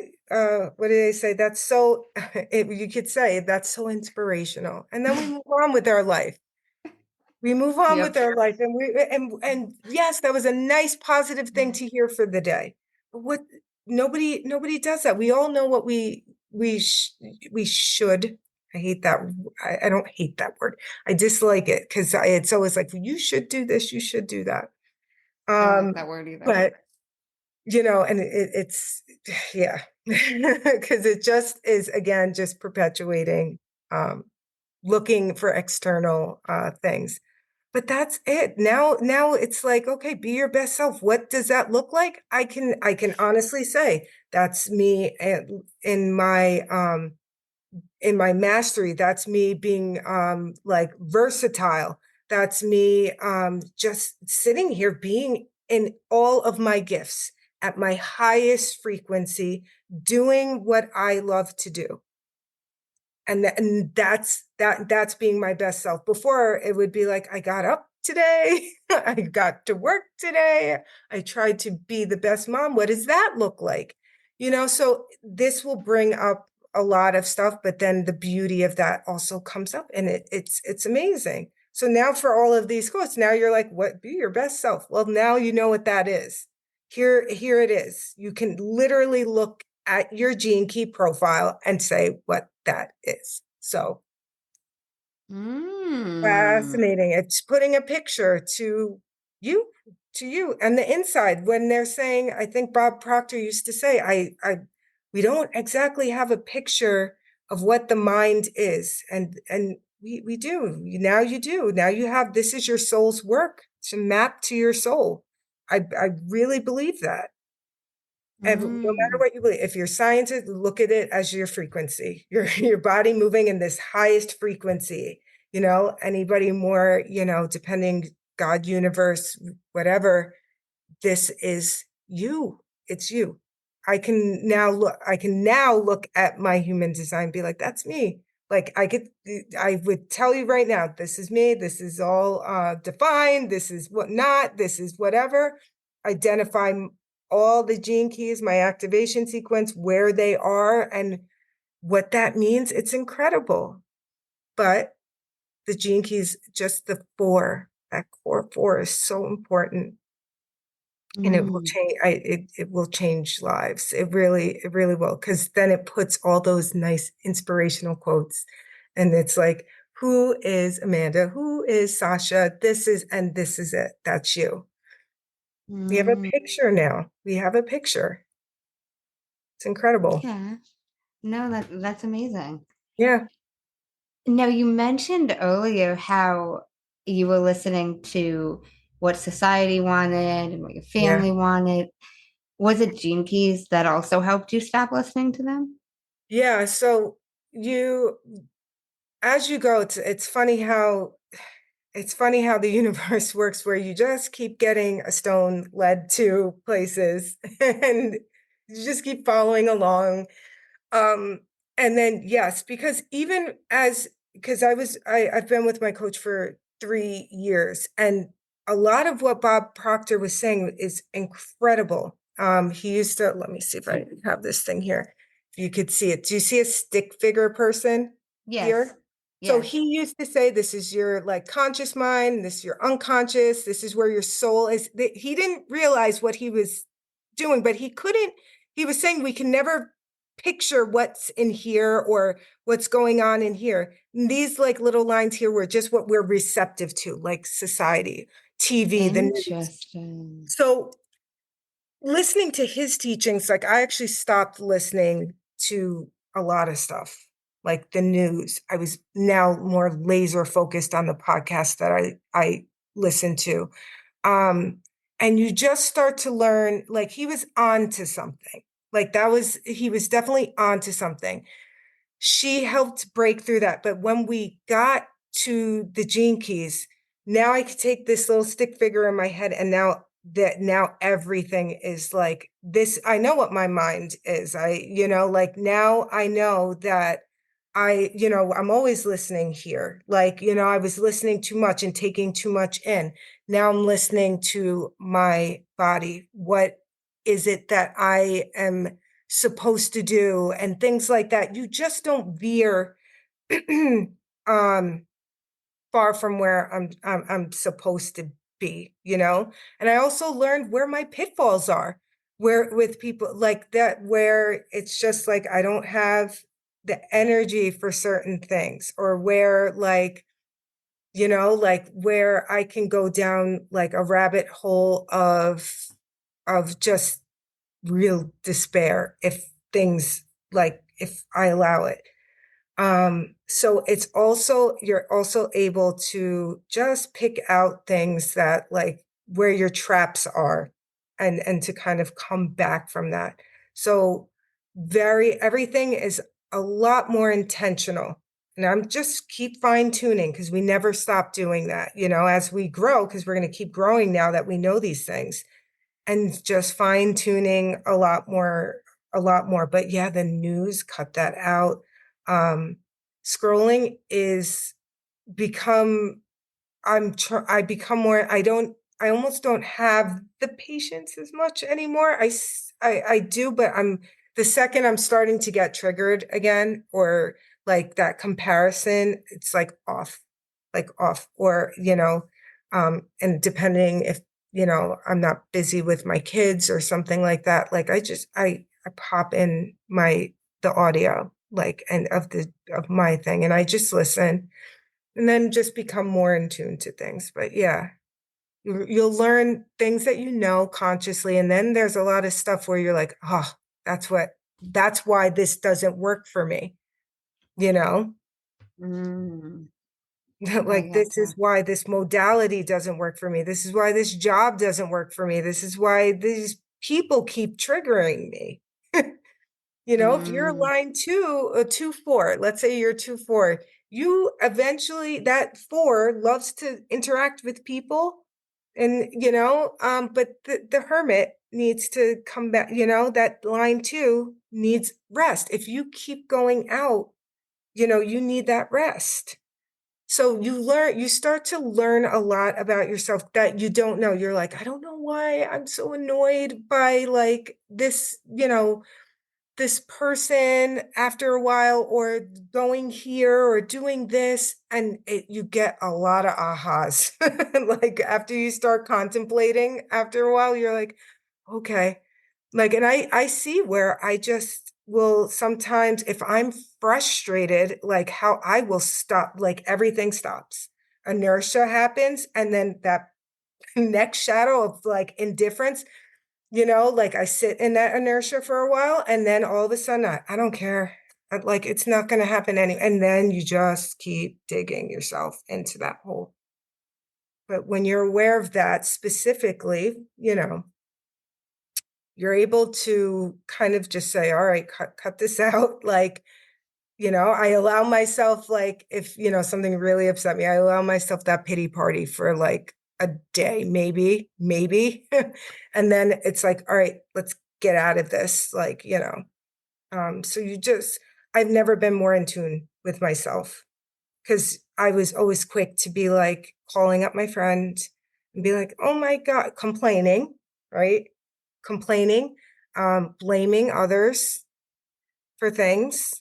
what do they say? That's so, you could say that's so inspirational. And then we move on with our life. We move on with Yep. our life, and yes, that was a nice positive thing to hear for the day. But what nobody does that. We all know what we should. I hate that. I don't hate that word. I dislike it because it's always like you should do this, you should do that. Don't like that word either. But and it's yeah, because it just is again just perpetuating looking for external things. But that's it. Now it's like, okay, be your best self. What does that look like? I can honestly say that's me in my mastery. That's me being like versatile. That's me just sitting here being in all of my gifts at my highest frequency, doing what I love to do. And that's being my best self. Before it would be like I got up today, I got to work today, I tried to be the best mom. What does that look like? So this will bring up a lot of stuff, but then the beauty of that also comes up, and it's amazing. So now for all of these quotes, now you're like, what, be your best self? Well, now you know what that is. Here it is. You can literally look at your gene key profile and say what that is. So fascinating. It's putting a picture you, to you, and the inside. When they're saying, I think Bob Proctor used to say, we don't exactly have a picture of what the mind is, and we do. Now you do. Now you have. This is your soul's work to map to your soul. I really believe that. And no matter what you believe, if you're scientist, look at it as your frequency, your body moving in this highest frequency. Anybody more, depending, God, universe, whatever, this is you. It's you. I can now look at my human design and be like, that's me. Like I would tell you right now, this is me. This is all defined. This is what not. This is whatever. Identify all the gene keys, my activation sequence, where they are, and what that means. It's incredible. But the gene keys, just the four, that core four is so important. And it will change. It will change lives. It really will. Because then it puts all those nice inspirational quotes, and it's like, who is Amanda? Who is Sasha? This is it. That's you. We have a picture now. We have a picture. It's incredible. Yeah. No, that's amazing. Yeah. Now, you mentioned earlier how you were listening to what society wanted and what your Yeah. family wanted. Was it Gene Keys that also helped you stop listening to them? Yeah. So as you go, it's funny how the universe works, where you just keep getting a stone led to places and you just keep following along. And then, yes, because I've been with my coach for 3 years, and a lot of what Bob Proctor was saying is incredible. He used to, let me see if I have this thing here. If you could see it. Do you see a stick figure person Yes. here? So Yes. he used to say, this is your like conscious mind, this is your unconscious, this is where your soul is. He didn't realize what he was doing, but he was saying we can never picture what's in here or what's going on in here. And these like little lines here were just what we're receptive to, like society, TV, the news. Interesting. So listening to his teachings, like I actually stopped listening to a lot of stuff, like the news. I was now more laser focused on the podcast that I listen to. And you just start to learn, like he was on to something. Like he was definitely on to something. She helped break through that. But when we got to the gene keys, now I could take this little stick figure in my head, and now everything is like this. I know what my mind is. Like now I know that I'm always listening here. Like, I was listening too much and taking too much in. Now I'm listening to my body. What is it that I am supposed to do? And things like that. You just don't veer um far from where I'm supposed to be, And I also learned where my pitfalls are, where with people like that, where it's just like I don't have the energy for certain things, or where like where I can go down like a rabbit hole of just real despair if things like if I allow it. So you're also able to just pick out things that like where your traps are and to kind of come back from that. So everything is a lot more intentional. And I'm just keep fine tuning because we never stop doing that, as we grow, because we're going to keep growing now that we know these things, and just fine tuning a lot more. But yeah, the news, cut that out. Scrolling is become I become more, I almost don't have the patience as much anymore. I do, but the second I'm starting to get triggered again, or like that comparison, it's like off, or, and depending if, I'm not busy with my kids or something like that, like I pop in the audio, like, and of my thing, and I just listen, and then just become more in tune to things. But yeah, you'll learn things that consciously, and then there's a lot of stuff where you're like, oh, that's why this doesn't work for me, you know Mm, I like, this is gotcha. why this modality doesn't work for me, this is why this job doesn't work for me, this is why these people keep triggering me. If you're Mm, line two, 2-4, let's say you're 2-4, you eventually, that 4 loves to interact with people. And, but the hermit needs to come back, that line 2 needs rest. If you keep going out, you need that rest. So you start to learn a lot about yourself that you don't know. You're like, I don't know why I'm so annoyed by like this person after a while, or going here or doing this, and you get a lot of ahas. Like, after you start contemplating, after a while you're like, okay, like, and I see where I just will sometimes, if I'm frustrated, like how I will stop, like everything stops, inertia happens, and then that next shadow of like indifference, like I sit in that inertia for a while, and then all of a sudden, I don't care. Like, it's not going to happen and then you just keep digging yourself into that hole. But when you're aware of that specifically, you're able to kind of just say, all right, cut this out. Like, I allow myself, like, if, something really upset me, I allow myself that pity party for like a day, maybe. And then it's like, all right, let's get out of this. Like, so I've never been more in tune with myself, because I was always quick to be like calling up my friend and be like, oh my God, complaining, right? Complaining, blaming others for things.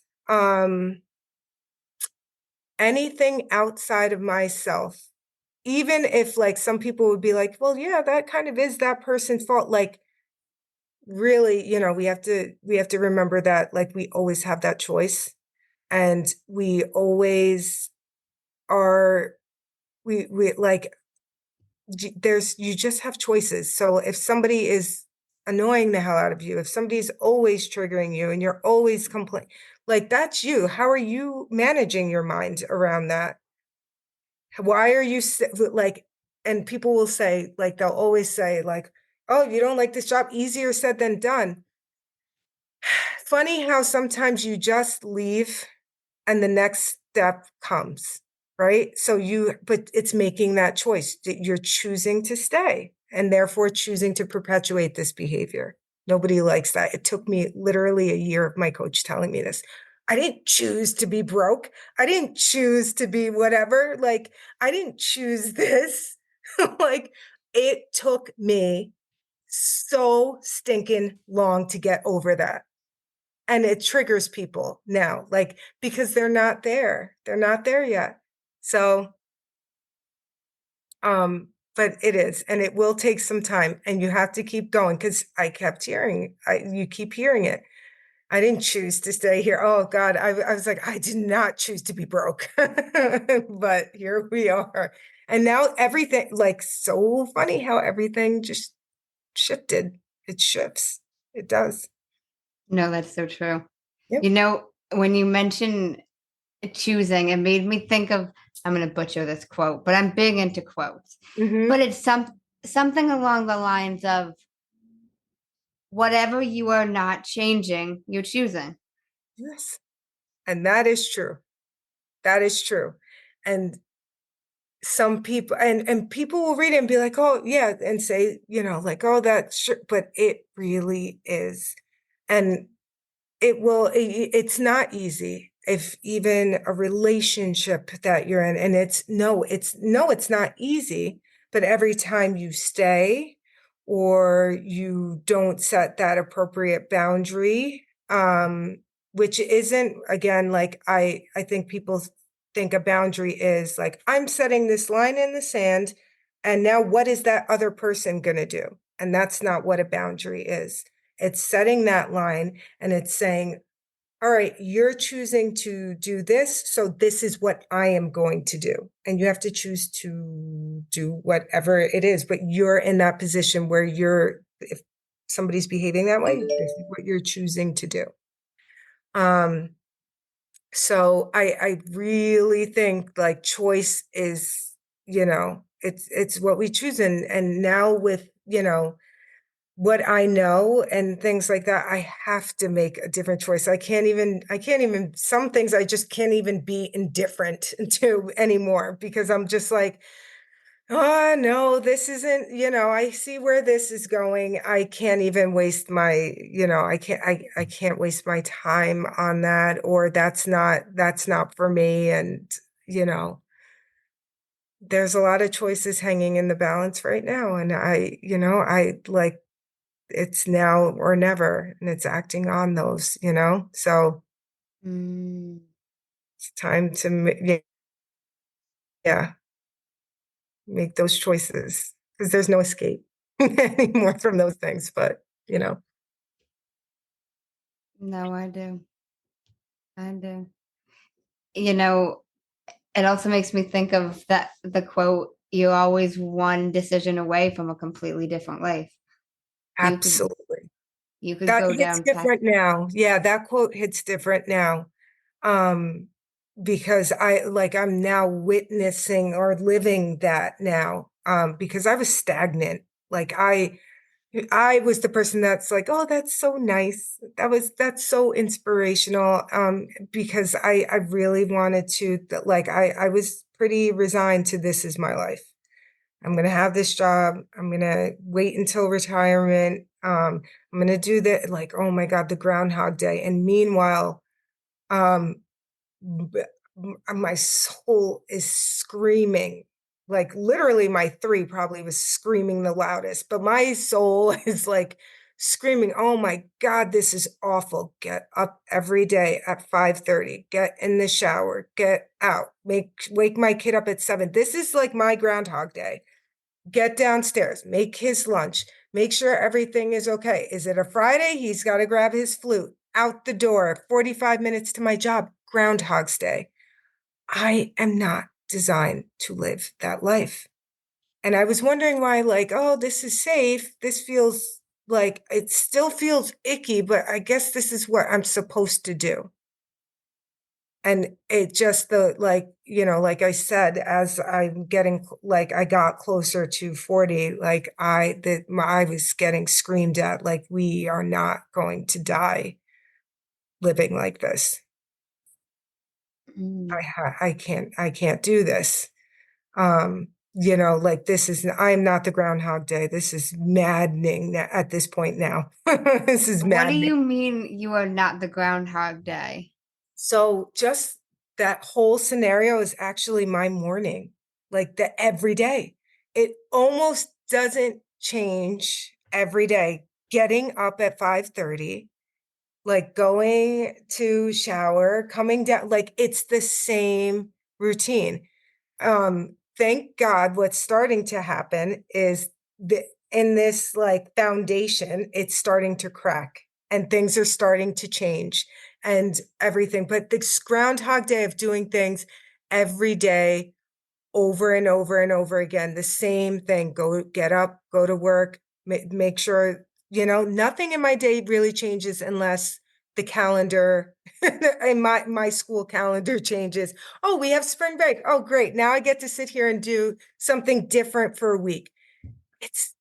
Anything outside of myself, even if like some people would be like, well, yeah, that kind of is that person's fault. Like, really, we have to remember that, like, we always have that choice, and we always are, we like, you just have choices. So if somebody is annoying the hell out of you, if somebody's always triggering you and you're always complaining, like, that's you. How are you managing your mind around that? Why are you like, and people will say, like, they'll always say, like, oh, you don't like this job, easier said than done. Funny how sometimes you just leave and the next step comes, right? But it's making that choice that you're choosing to stay, and therefore choosing to perpetuate this behavior. Nobody likes that. It took me literally a year of my coach telling me this. I didn't choose to be broke. I didn't choose to be whatever. Like, I didn't choose this. Like, it took me so stinking long to get over that. And it triggers people now, like, because they're not there. They're not there yet. So, but it is, and it will take some time, and you have to keep going, because I kept hearing, you keep hearing it. I didn't choose to stay here. Oh God, I was like, I did not choose to be broke, but here we are. And now everything, like, so funny how everything just shifted. It shifts. It does. No, that's so true. Yep. You know, when you mention choosing, it made me think of, I'm going to butcher this quote, but I'm big into quotes. Mm-hmm. But it's something along the lines of, whatever you are not changing, you're choosing. Yes. And that is true. That is true. And some people, and people will read it and be like, oh yeah, and say, like, oh, that's sure, but it really is. And it's not easy. If even a relationship that you're in, and it's not easy, but every time you stay or you don't set that appropriate boundary, which isn't, again, like, I think people think a boundary is like, I'm setting this line in the sand, and now what is that other person going to do? And that's not what a boundary is. It's setting that line, and it's saying, all right, you're choosing to do this, so this is what I am going to do. And you have to choose to do whatever it is, but you're in that position where if somebody's behaving that way, this is what you're choosing to do. So I really think, like, choice is, it's what we choose. And now with, what I know and things like that, I have to make a different choice. I can't even, some things I just can't even be indifferent to anymore, because I'm just like, oh no, this isn't, I see where this is going. I can't even waste my, I can't waste my time on that, or that's not for me. And, there's a lot of choices hanging in the balance right now. And I like, it's now or never, and it's acting on those, so it's time to yeah, make those choices, because there's no escape anymore from those things. But No, I do. I do. You know, it also makes me think of that the quote, you're always one decision away from a completely different life. You could absolutely, you could that go hits down path. different now. Yeah, that quote hits different now, um because I'm now witnessing or living that now, because I was stagnant. Like, I was the person that's like, oh, that's so nice. That's so inspirational. Because I really wanted to, like, I was pretty resigned to, this is my life. I'm gonna have this job. I'm gonna wait until retirement. I'm gonna do that. Like, oh my God, the Groundhog Day. And meanwhile, um, my soul is screaming, like, literally my 3 probably was screaming the loudest, but my soul is like screaming, oh my God, this is awful. Get up every day at 5:30, get in the shower, get out, wake my kid up at 7. This is like my Groundhog Day. Get downstairs, make his lunch, make sure everything is okay. Is it a Friday? He's got to grab his flute, out the door, 45 minutes to my job. Groundhog's Day. I am not designed to live that life. And I was wondering why, like, oh, this is safe. This feels like, it still feels icky, but I guess this is what I'm supposed to do. And it just, like I said, as I'm getting, like, I got closer to 40, like, I was getting screamed at, like, we are not going to die living like this. Mm. I can't do this. Like, I'm not the Groundhog Day. This is maddening at this point now. This is What do maddening. you mean you are not the Groundhog Day? So just that whole scenario is actually my morning, like the every day. It almost doesn't change every day. Getting up at 5:30, like going to shower, coming down, like it's the same routine. Thank God what's starting to happen is the in this like foundation, it's starting to crack and things are starting to change and everything. But this groundhog day of doing things every day over and over and over again, the same thing. Go get up, go to work, make sure, nothing in my day really changes unless the calendar and my school calendar changes. Oh, we have spring break. Oh, great. Now I get to sit here and do something different for a week. It's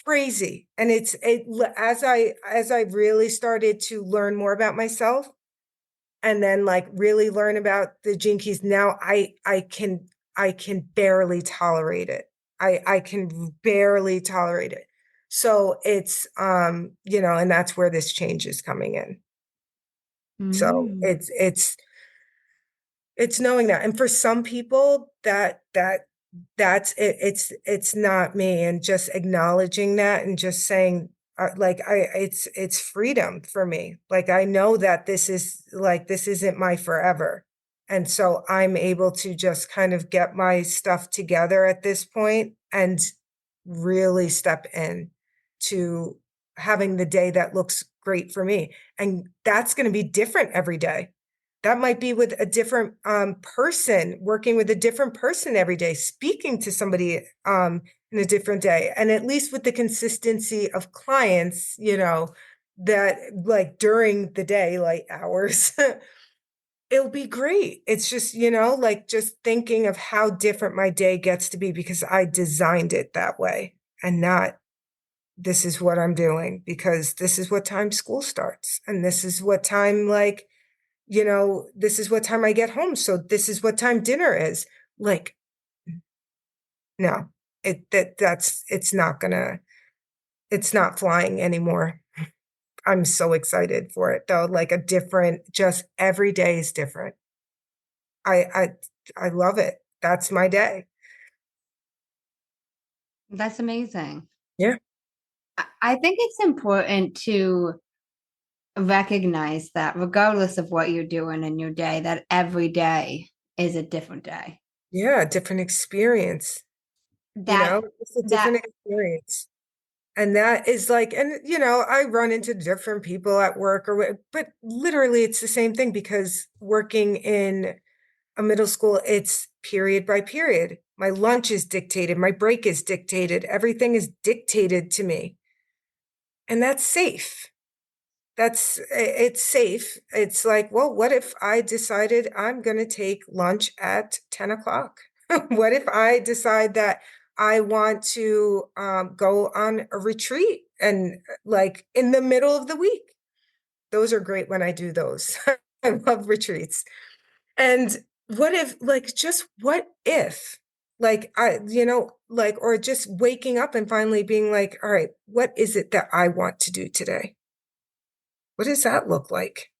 crazy. And as I really started to learn more about myself, and then like really learn about the gene keys, now I can barely tolerate it. I can barely tolerate it. So it's and that's where this change is coming in. So Mm. it's knowing that. And for some people that's it, it's not me, and just acknowledging that and just saying it's freedom for me. Like I know that this isn't my forever. And so I'm able to just kind of get my stuff together at this point and really step in to having the day that looks great for me. And that's going to be different every day. That might be with a different person, working with a different person every day, speaking to somebody in a different day. And at least with the consistency of clients, that like during the day, like hours, it'll be great. It's just, like just thinking of how different my day gets to be because I designed it that way and not this is what I'm doing because this is what time school starts and this is what time this is what time I get home. So this is what time dinner is. Like, no, it's not flying anymore. I'm so excited for it though. Like just every day is different. I, I, I love it. That's my day. That's amazing. Yeah. I think it's important to recognize that regardless of what you're doing in your day, that every day is a different day. Yeah. Different experience, That it's a that different experience. And that is like, and I run into different people at work but literally it's the same thing because working in a middle school, it's period by period. My lunch is dictated, my break is dictated, everything is dictated to me. And that's safe. It's safe. It's like, well, what if I decided I'm going to take lunch at 10 o'clock? What if I decide that I want to go on a retreat and like in the middle of the week? Those are great when I do those. I love retreats. And what if, or just waking up and finally being like, all right, what is it that I want to do today? What does that look like?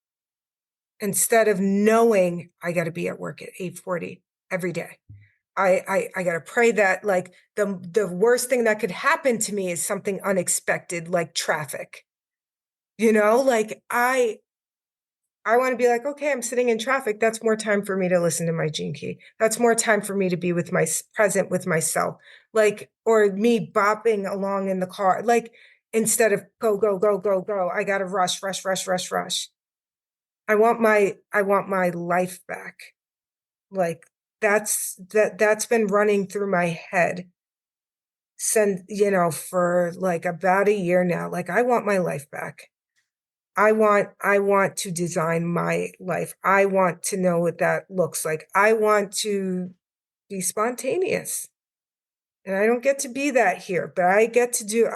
Instead of knowing I got to be at work at 8:40 every day. I got to pray that like the worst thing that could happen to me is something unexpected like traffic. Like I want to be like, okay, I'm sitting in traffic. That's more time for me to listen to my gene key. That's more time for me to be present with myself. Like, or me bopping along in the car. Like, instead of go, go, go, go, go, I got to rush, rush, rush, rush, rush. I want my life back. Like that's been running through my head since, for like about a year now. Like I want my life back. I want to design my life. I want to know what that looks like. I want to be spontaneous. And I don't get to be that here, but I get to do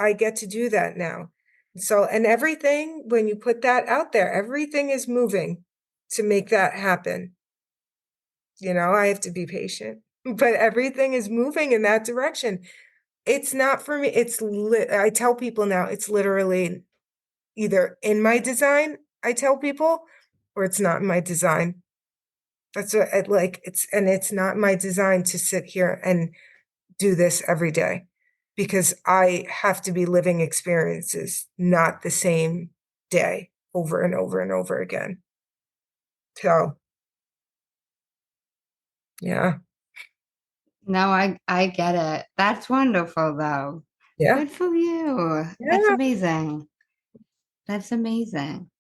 that now. So, and everything, when you put that out there, everything is moving to make that happen. I have to be patient, but everything is moving in that direction. It's not for me. I tell people now, it's literally either in my design, I tell people, or it's not in my design. That's what I like. It's not my design to sit here and do this every day because I have to be living experiences, not the same day over and over and over again. So, yeah. No, I get it. That's wonderful though. Yeah. Good for you. That's Yeah. amazing. That's amazing.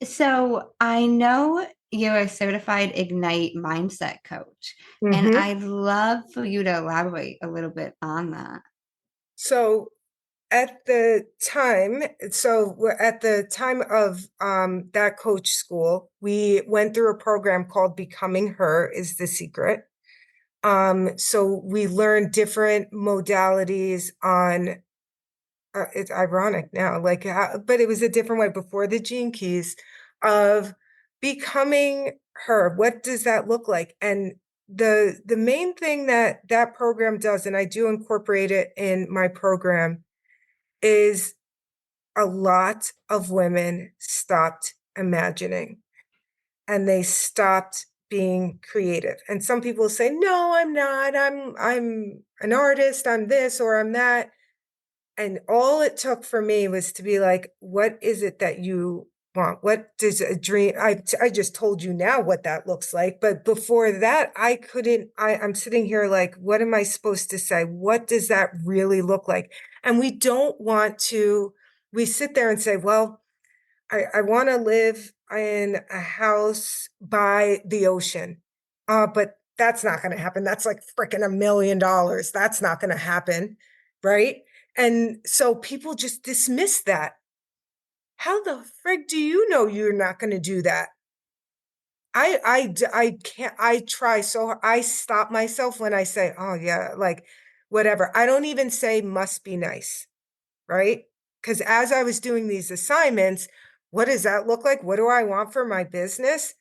So I know you're a certified Ignite mindset coach, and Hmm. I'd love for you to elaborate a little bit on that. So at the time, at the time of that coach school, we went through a program called Becoming Her is the Secret. So we learned different modalities on, it's ironic now, like, but it was a different way before the Gene Keys of becoming her. What does that look like? And the main thing that that program does, and I do incorporate it in my program, is a lot of women stopped imagining and they stopped being creative. And some people say, no, I'm not. I'm an artist, I'm this or I'm that. And all it took for me was to be like, what is it that you want? What does a dream? I just told you now what that looks like. But before that, I couldn't, I'm sitting here like, what am I supposed to say? What does that really look like? And we don't want to, we sit there and say, well, I want to live in a house by the ocean. But that's not going to happen. That's like freaking $1 million. That's not going to happen. Right. And so people just dismiss that. How the frig do you know you're not going to do that? I can't, I try so hard. I stop myself when I say, oh yeah, like whatever. I don't even say must be nice. Right? Because as I was doing these assignments, what does that look like? What do I want for my business?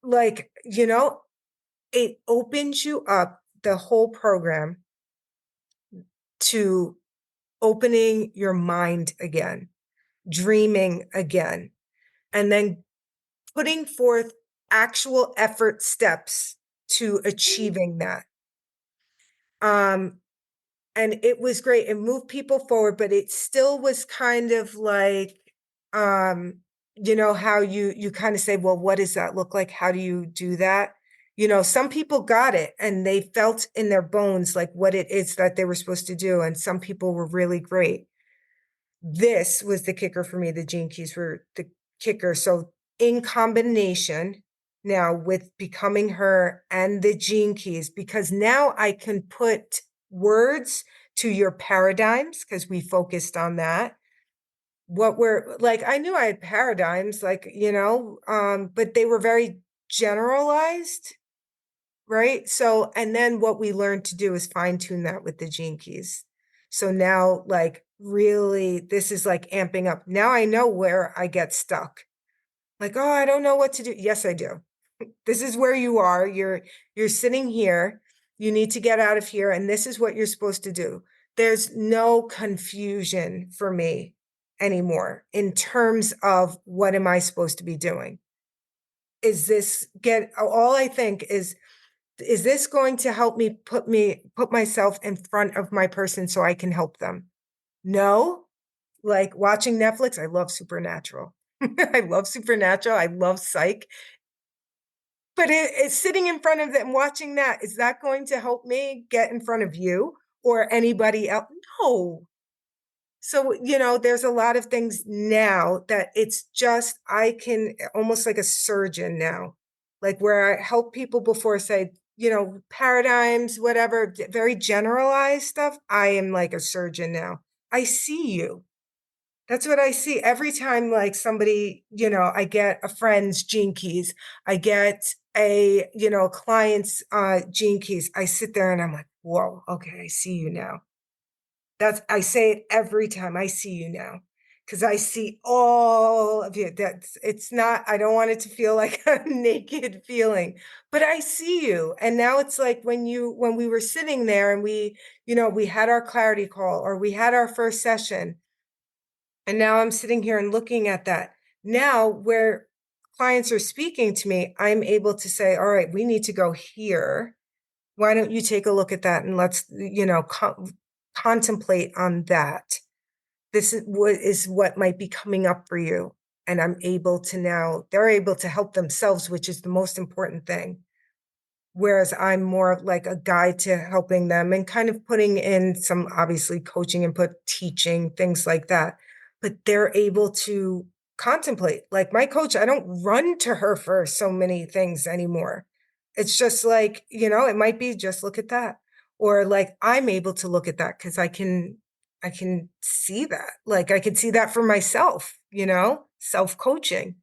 Like, it opens you up, the whole program, to opening your mind again, dreaming again, and then putting forth actual effort steps to achieving that. Um, and it was great. It moved people forward, but it still was kind of like, um, how you kind of say, well, what does that look like? How do you do that? Some people got it and they felt in their bones like what it is that they were supposed to do. And some people were really great. This was the kicker for me. The Gene Keys were the kicker. So in combination now with Becoming Her and the Gene Keys, because now I can put words to your paradigms because we focused on that. What were like, I knew I had paradigms, like, but they were very generalized, right? So, and then what we learned to do is fine tune that with the Gene Keys. So now, like, really, this is like amping up. Now I know where I get stuck. Like, oh, I don't know what to do. Yes, I do. This is where you are. You're sitting here. You need to get out of here, and this is what you're supposed to do. There's no confusion for me anymore in terms of what am I supposed to be doing? Is this get all I think is this going to help me put myself in front of my person so I can help them? No. Like watching Netflix, I love Supernatural. I love Supernatural. I love Psych. But it's sitting in front of them watching that. Is that going to help me get in front of you or anybody else? No. So, there's a lot of things now that it's just, I can almost like a surgeon now, like where I help people before say, paradigms, whatever, very generalized stuff. I am like a surgeon now. I see you. That's what I see every time, like somebody, I get a friend's Gene Keys, I get client's Gene Keys. I sit there and I'm like, whoa, okay, I see you now. I say it every time. I see you now because I see all of you. It's not, I don't want it to feel like a naked feeling, but I see you. And now it's like when we were sitting there and we had our clarity call or we had our first session. And now I'm sitting here and looking at that. Now where clients are speaking to me, I'm able to say, all right, we need to go here. Why don't you take a look at that and let's, contemplate on that. This is what might be coming up for you. And I'm able to now, they're able to help themselves, which is the most important thing. Whereas I'm more like a guide to helping them and kind of putting in some obviously coaching input, teaching, things like that. But they're able to contemplate. Like my coach, I don't run to her for so many things anymore. It's just like, it might be just look at that. Or like I'm able to look at that because I can see that. Like I could see that for myself, self-coaching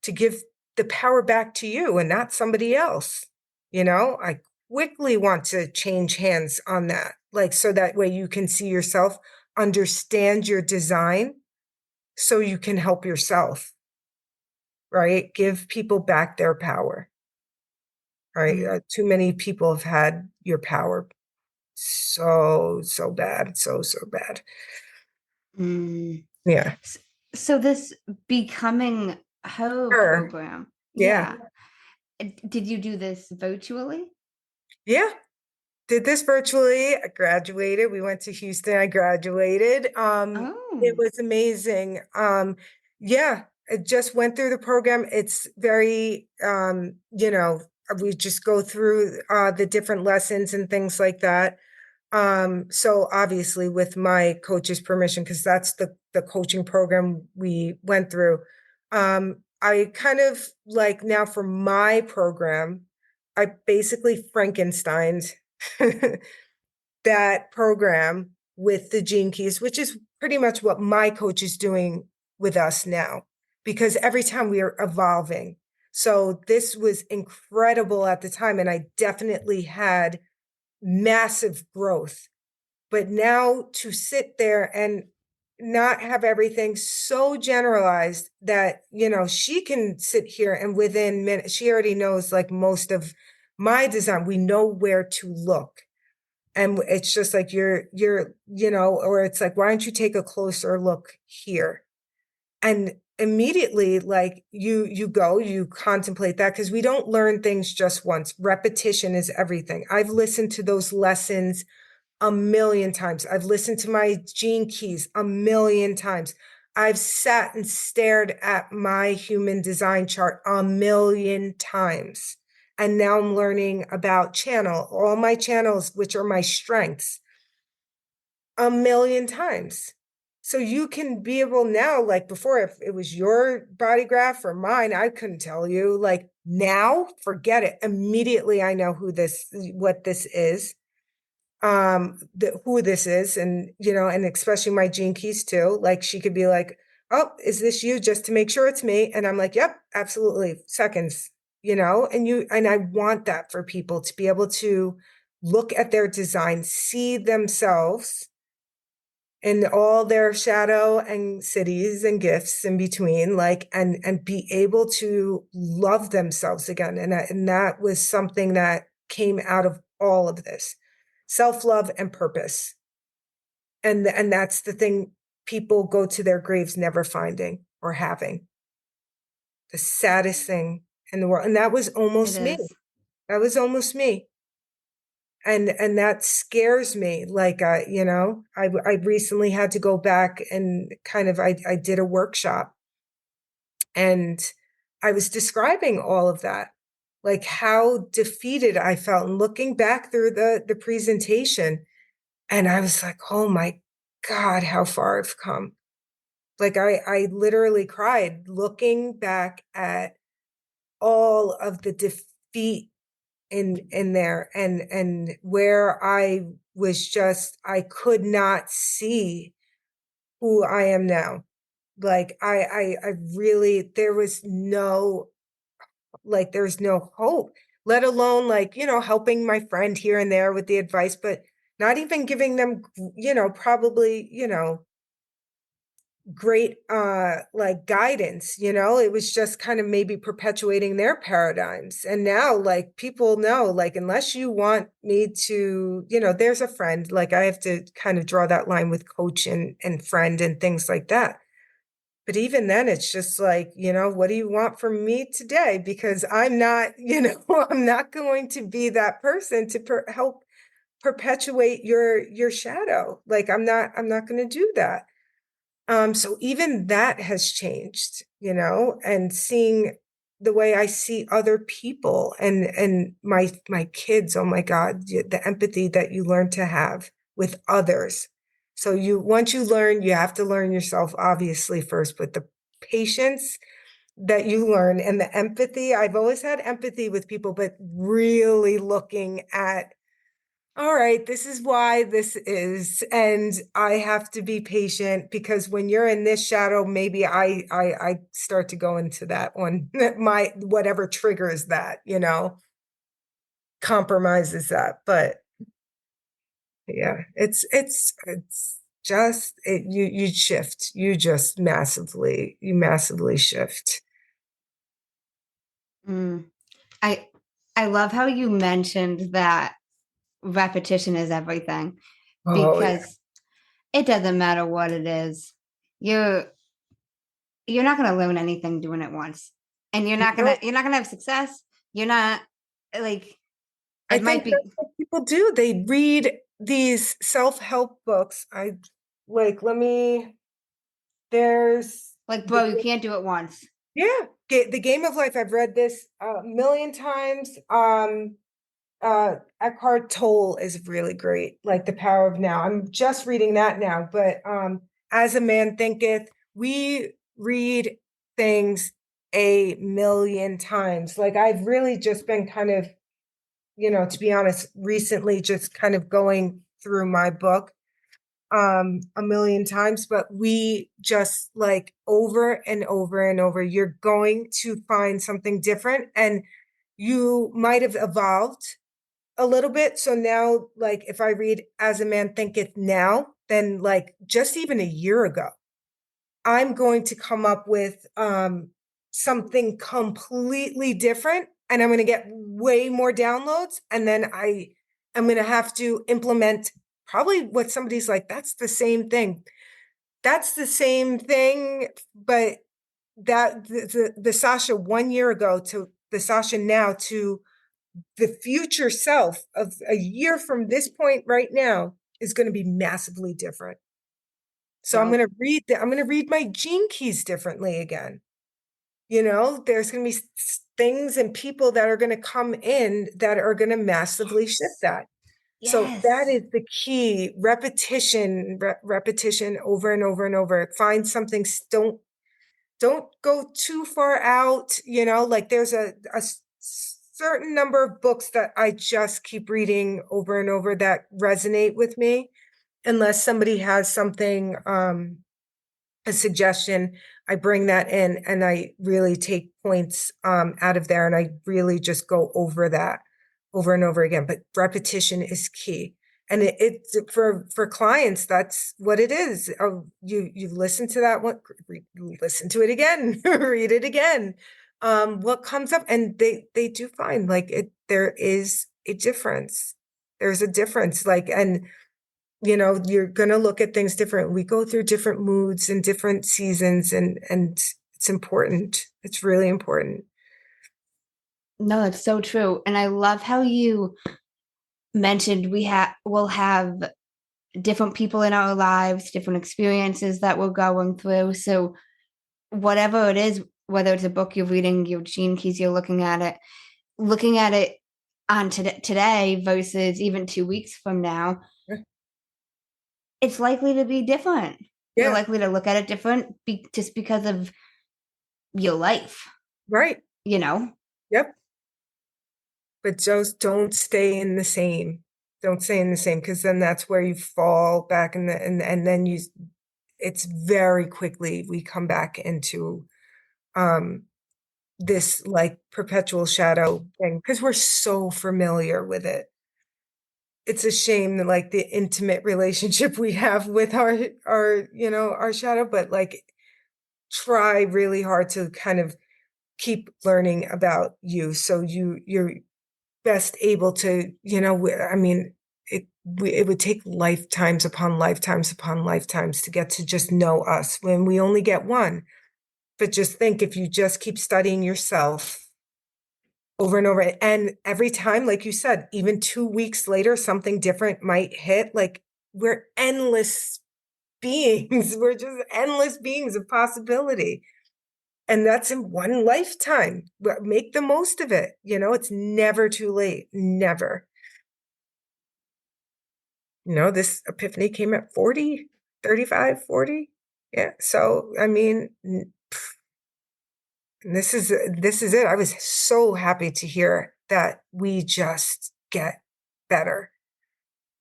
to give the power back to you and not somebody else. I quickly want to change hands on that. Like, so that way you can see yourself, understand your design so you can help yourself, right? Give people back their power, right? Too many people have had your power so bad, so bad. Yeah. So this becoming whole Sure. program, Yeah. did you do this virtually? Yeah. Did this virtually. I graduated. We went to Houston. I graduated. It Oh, was amazing. Yeah, I just went through the program. It's very, we just go through the different lessons and things like that. So obviously with my coach's permission, because that's the coaching program we went through. I kind of like now for my program, I basically Frankensteined that program with the gene keys, which is pretty much what my coach is doing with us now, because every time we are evolving. So this was incredible at the time, and I definitely had massive growth. But now to sit there and not have everything so generalized that, she can sit here and within minutes, she already knows like most of my design. We know where to look. And it's just like or it's like, why don't you take a closer look here? And immediately, like you contemplate that, because we don't learn things just once. Repetition is everything. I've listened to those lessons a million times. I've listened to my gene keys a million times. I've sat and stared at my human design chart a million times. And now I'm learning about all my channels, which are my strengths, a million times. So you can be able now, like before, if it was your body graph or mine, I couldn't tell you. Like now, forget it. Immediately I know what this is, who this is, and and especially my gene keys too. Like she could be like, oh, is this you, just to make sure it's me? And I'm like, yep, absolutely, seconds. And I want that for people to be able to look at their design, see themselves and all their shadow and cities and gifts in between, like, and be able to love themselves again. And that was something that came out of all of this. Self-love and purpose. And that's the thing people go to their graves never finding or having. The saddest thing in the world. And that was it almost me. is. That was almost me. And that scares me. Like, I recently had to go back and kind of, I did a workshop and I was describing all of that, like how defeated I felt, and looking back through the presentation. And I was like, oh my God, how far I've come. Like I literally cried looking back at all of the defeat in there, and where I was just, I could not see who I am now. Like I really, there's no hope, let alone like, helping my friend here and there with the advice, but not even giving them, probably, great like guidance. It was just kind of maybe perpetuating their paradigms. And now like people know, like, unless you want me to, there's a friend, like I have to kind of draw that line with coach and friend and things like that, But even then, it's just like, what do you want from me today? Because I'm not, I'm not going to be that person to help perpetuate your shadow. Like I'm not going to do that. So even that has changed, and seeing the way I see other people and my kids, oh my God, the empathy that you learn to have with others. So once you learn, you have to learn yourself, obviously, first, but the patience that you learn and the empathy, I've always had empathy with people, but really looking at, all right, this is why this is, and I have to be patient, because when you're in this shadow, maybe I start to go into that one, my whatever triggers that, compromises that. But yeah, it's just you shift, you massively shift. Mm. I love how you mentioned that repetition is everything, Oh yeah, because it doesn't matter what it is. You're you're not going to learn anything doing it once. And no, you're not going to have success. You're not, like, I it might think be that's what people do. They read these self-help books. Let me, there's like, the, bro, you can't do it once. yeah, The Game of Life. I've read this a million times. Eckhart Tolle is really great, like The Power of Now. I'm just reading that now, but As a Man Thinketh, we read things a million times. Like I've really just been kind of, to be honest, recently just kind of going through my book a million times, but we just like over and over and over, you're going to find something different, and you might have evolved a little bit. So now, like if I read As a Man Thinketh now, then like just even a year ago, I'm going to come up with something completely different, and I'm going to get way more downloads, and then I'm going to have to implement probably what somebody's like, that's the same thing. That's the same thing, but that the Sasha 1 year ago to the Sasha now to the future self of a year from this point right now is going to be massively different. So I'm Yep. going to I'm going to read my gene keys differently again. There's going to be things and people that are going to come in that are going to massively shift that. So that Yes. is the key: repetition, repetition over and over and over. Find something. Don't go too far out. Like there's a certain number of books that I just keep reading over and over that resonate with me, unless somebody has something, a suggestion. I bring that in and I really take points out of there, and I really just go over that over and over again. But repetition is key. And it's for clients, that's what it is. You listen to that one, listen to it again, read it again. What comes up, and they do find like there is a difference. There's a difference, like, and you're going to look at things different. We go through different moods and different seasons, and it's important. It's really important. No, it's so true. And I love how you mentioned we'll have different people in our lives, different experiences that we're going through. So whatever it is, whether it's a book you're reading, your gene keys, you're looking at it on today versus even 2 weeks from now, it's likely to be different. You're Yeah, likely to look at it different just because of your life, right. you know? Yep. But just don't stay in the same. Don't stay in the same, because then that's where you fall back in and then it's very quickly we come back into um this like perpetual shadow thing, because we're so familiar with it. It's a shame that like the intimate relationship we have with our shadow, but like try really hard to kind of keep learning about you, so you're best able to, I mean, it would take lifetimes upon lifetimes upon lifetimes to get to just know us when we only get one. But just think, if you just keep studying yourself over and over, and every time, like you said, even 2 weeks later, something different might hit. Like, we're endless beings. We're just endless beings of possibility. And that's in one lifetime. But make the most of it. It's never too late. Never. This epiphany came at 40, 35, 40. Yeah. So, I mean, this is it. I was so happy to hear that we just get better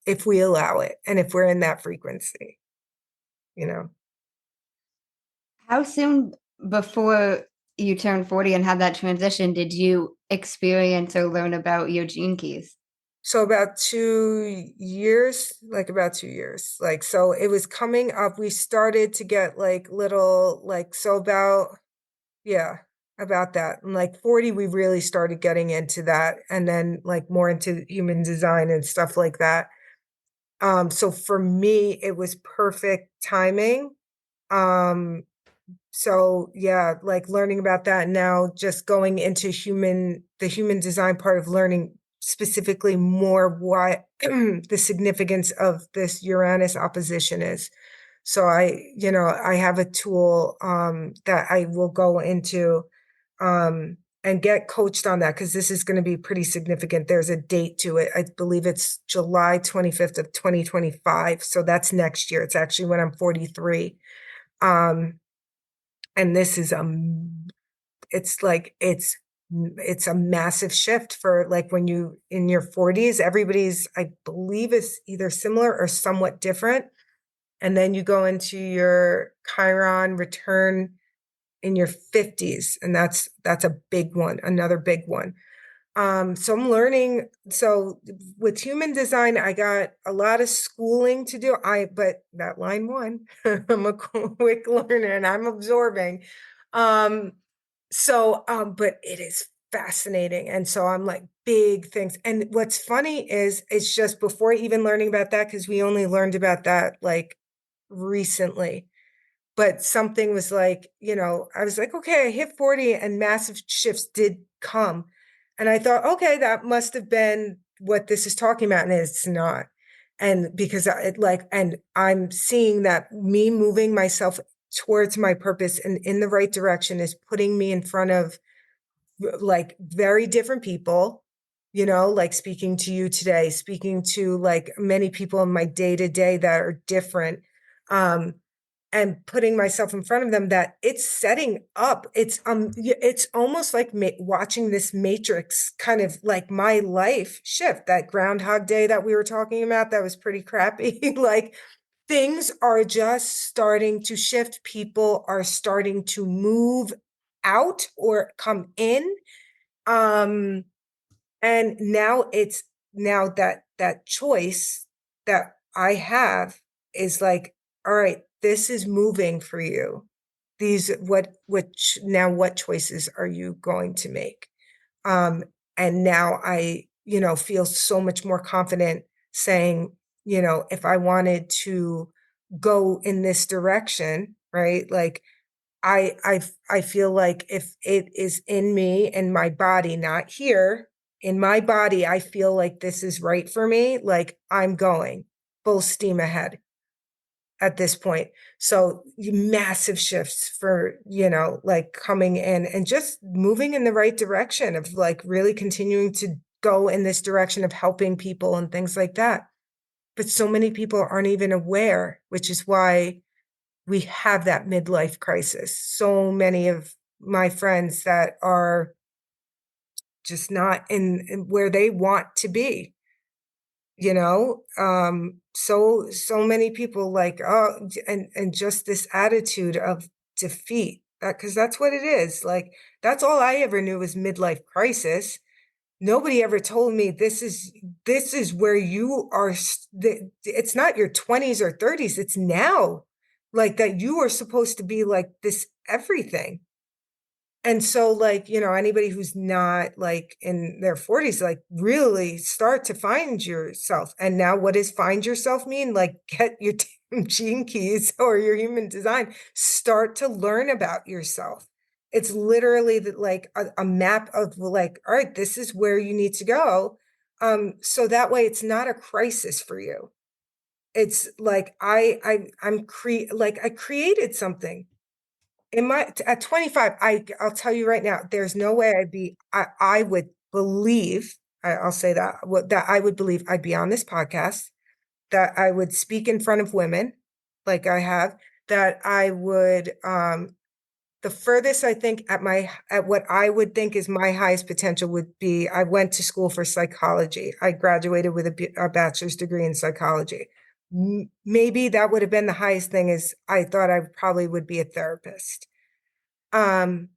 if we allow it and if we're in that frequency, you know. How soon before you turned 40 and had that transition did you experience or learn about your gene keys? So about 2 years, like about 2 years. Like, so it was coming up. We started to get like little, like, so about, yeah, about that. And like 40, we really started getting into that. And then like more into human design and stuff like that. So for me, it was perfect timing. Um, so yeah, like learning about that now, just going into the human design part of learning specifically more what the significance of this Uranus opposition is. So I have a tool that I will go into and get coached on that, because this is going to be pretty significant. There's a date to it. I believe it's July 25th of 2025. So that's next year. It's actually when I'm 43. And this is it's like it's a massive shift for like when you in your 40s. Everybody's, I believe, is either similar or somewhat different. And then you go into your Chiron return in your 50s, and that's a big one, another big one. So I'm learning. So with human design, I got a lot of schooling to do. But that line one, I'm a quick learner and I'm absorbing. But it is fascinating. And so I'm like, big things. And what's funny is it's just before even learning about that, because we only learned about that like recently. But something was like, I was like, okay, I hit 40 and massive shifts did come. And I thought, okay, that must have been what this is talking about. And it's not. And because and I'm seeing that me moving myself towards my purpose and in the right direction is putting me in front of like very different people, like speaking to you today, speaking to like many people in my day to day that are different. And putting myself in front of them, that it's setting up. It's almost like watching this matrix kind of like my life shift. That Groundhog Day that we were talking about, that was pretty crappy. Like things are just starting to shift. People are starting to move out or come in. And now that choice that I have is like, all right, this is moving for you. What choices are you going to make? And now I, feel so much more confident saying, if I wanted to go in this direction, right? Like I feel like if it is in me and my body, not here, in my body, I feel like this is right for me. Like I'm going full steam ahead at this point. So massive shifts for, like coming in and just moving in the right direction of like really continuing to go in this direction of helping people and things like that. But so many people aren't even aware, which is why we have that midlife crisis. So many of my friends that are just not in where they want to be, so many people like, oh, and just this attitude of defeat, because that's what it is. Like, that's all I ever knew was midlife crisis. Nobody ever told me this is where you are. It's not your 20s or 30s. It's now, like that you are supposed to be like this everything. And so like, anybody who's not like in their 40s, like really start to find yourself. And now what does find yourself mean? Like get your Gene Keys or your human design, start to learn about yourself. It's literally like a map of like, all right, this is where you need to go. So that way it's not a crisis for you. It's like I created something in my at 25. I'll tell you right now, there's no way I would believe, I'll say that I would believe I'd be on this podcast, that I would speak in front of women like I have, that I would the furthest I think at what I would think is my highest potential would be, I went to school for psychology. I graduated with a bachelor's degree in psychology. Maybe that would have been the highest thing, is I thought I probably would be a therapist. Um,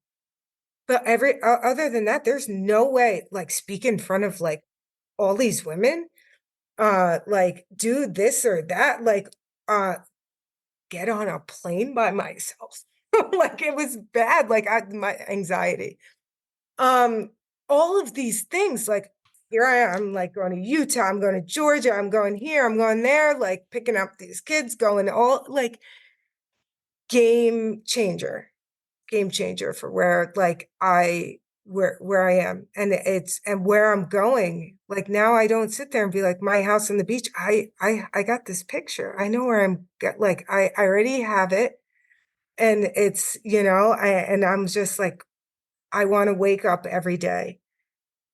but other than that, there's no way, like, speak in front of like all these women, like do this or that, like get on a plane by myself. Like it was bad, like my anxiety. Um, all of these things, like here I am, I'm like going to Utah, I'm going to Georgia, I'm going here, I'm going there, like picking up these kids, going all like game changer, game changer for where like where I am, and and where I'm going. Like now I don't sit there and be like my house on the beach. I got this picture. I know where like I already have it. And it's, and I'm just like, I want to wake up every day.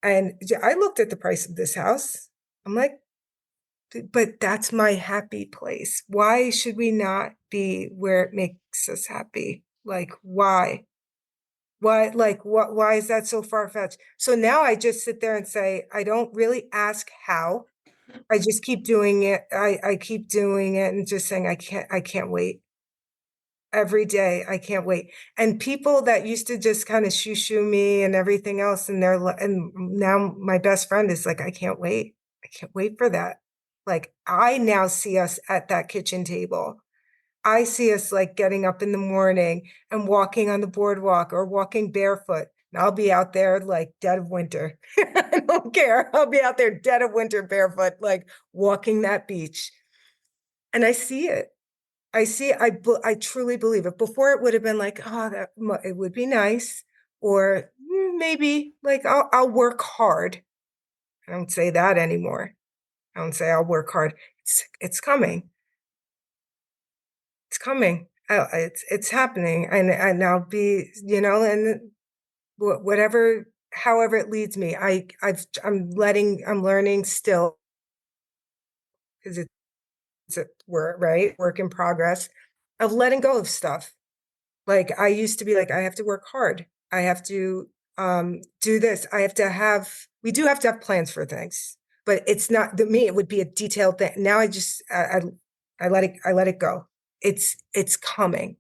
And I looked at the price of this house. I'm like, but that's my happy place. Why should we not be where it makes us happy? Like, why? Why is that so far-fetched? So now I just sit there and say, I don't really ask how. I just keep doing it. I keep doing it and just saying, I can't wait. Every day, I can't wait. And people that used to just kind of shoo me and everything else, and and now my best friend is like, I can't wait. I can't wait for that. Like I now see us at that kitchen table. I see us like getting up in the morning and walking on the boardwalk or walking barefoot. And I'll be out there like dead of winter. I don't care. I'll be out there dead of winter barefoot, like walking that beach. And I see it. I see, I truly believe it. Before it would have been like, oh, it would be nice, or maybe like I'll work hard. I don't say that anymore. I don't say I'll work hard. It's coming. It's coming. It's happening, and I'll be, and whatever, however it leads me. I'm learning still, because it's a work in progress, of letting go of stuff. Like I used to be like, I have to work hard. I have to do this. We do have to have plans for things, but it's not to me, it would be a detailed thing. Now I let it go. It's coming.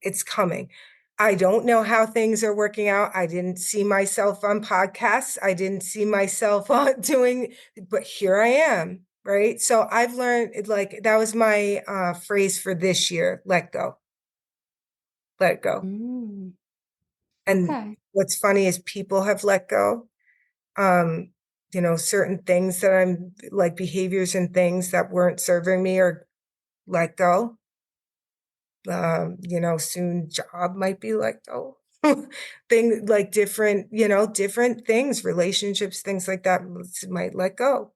It's coming. I don't know how things are working out. I didn't see myself on podcasts. I didn't see myself doing, but here I am. Right. So I've learned like that was my phrase for this year: let go. Let go. Mm, And okay. what's funny is people have let go. Um, certain things that I'm like behaviors and things that weren't serving me, or let go. Soon job might be let go. Thing like different things, relationships, things like that might let go.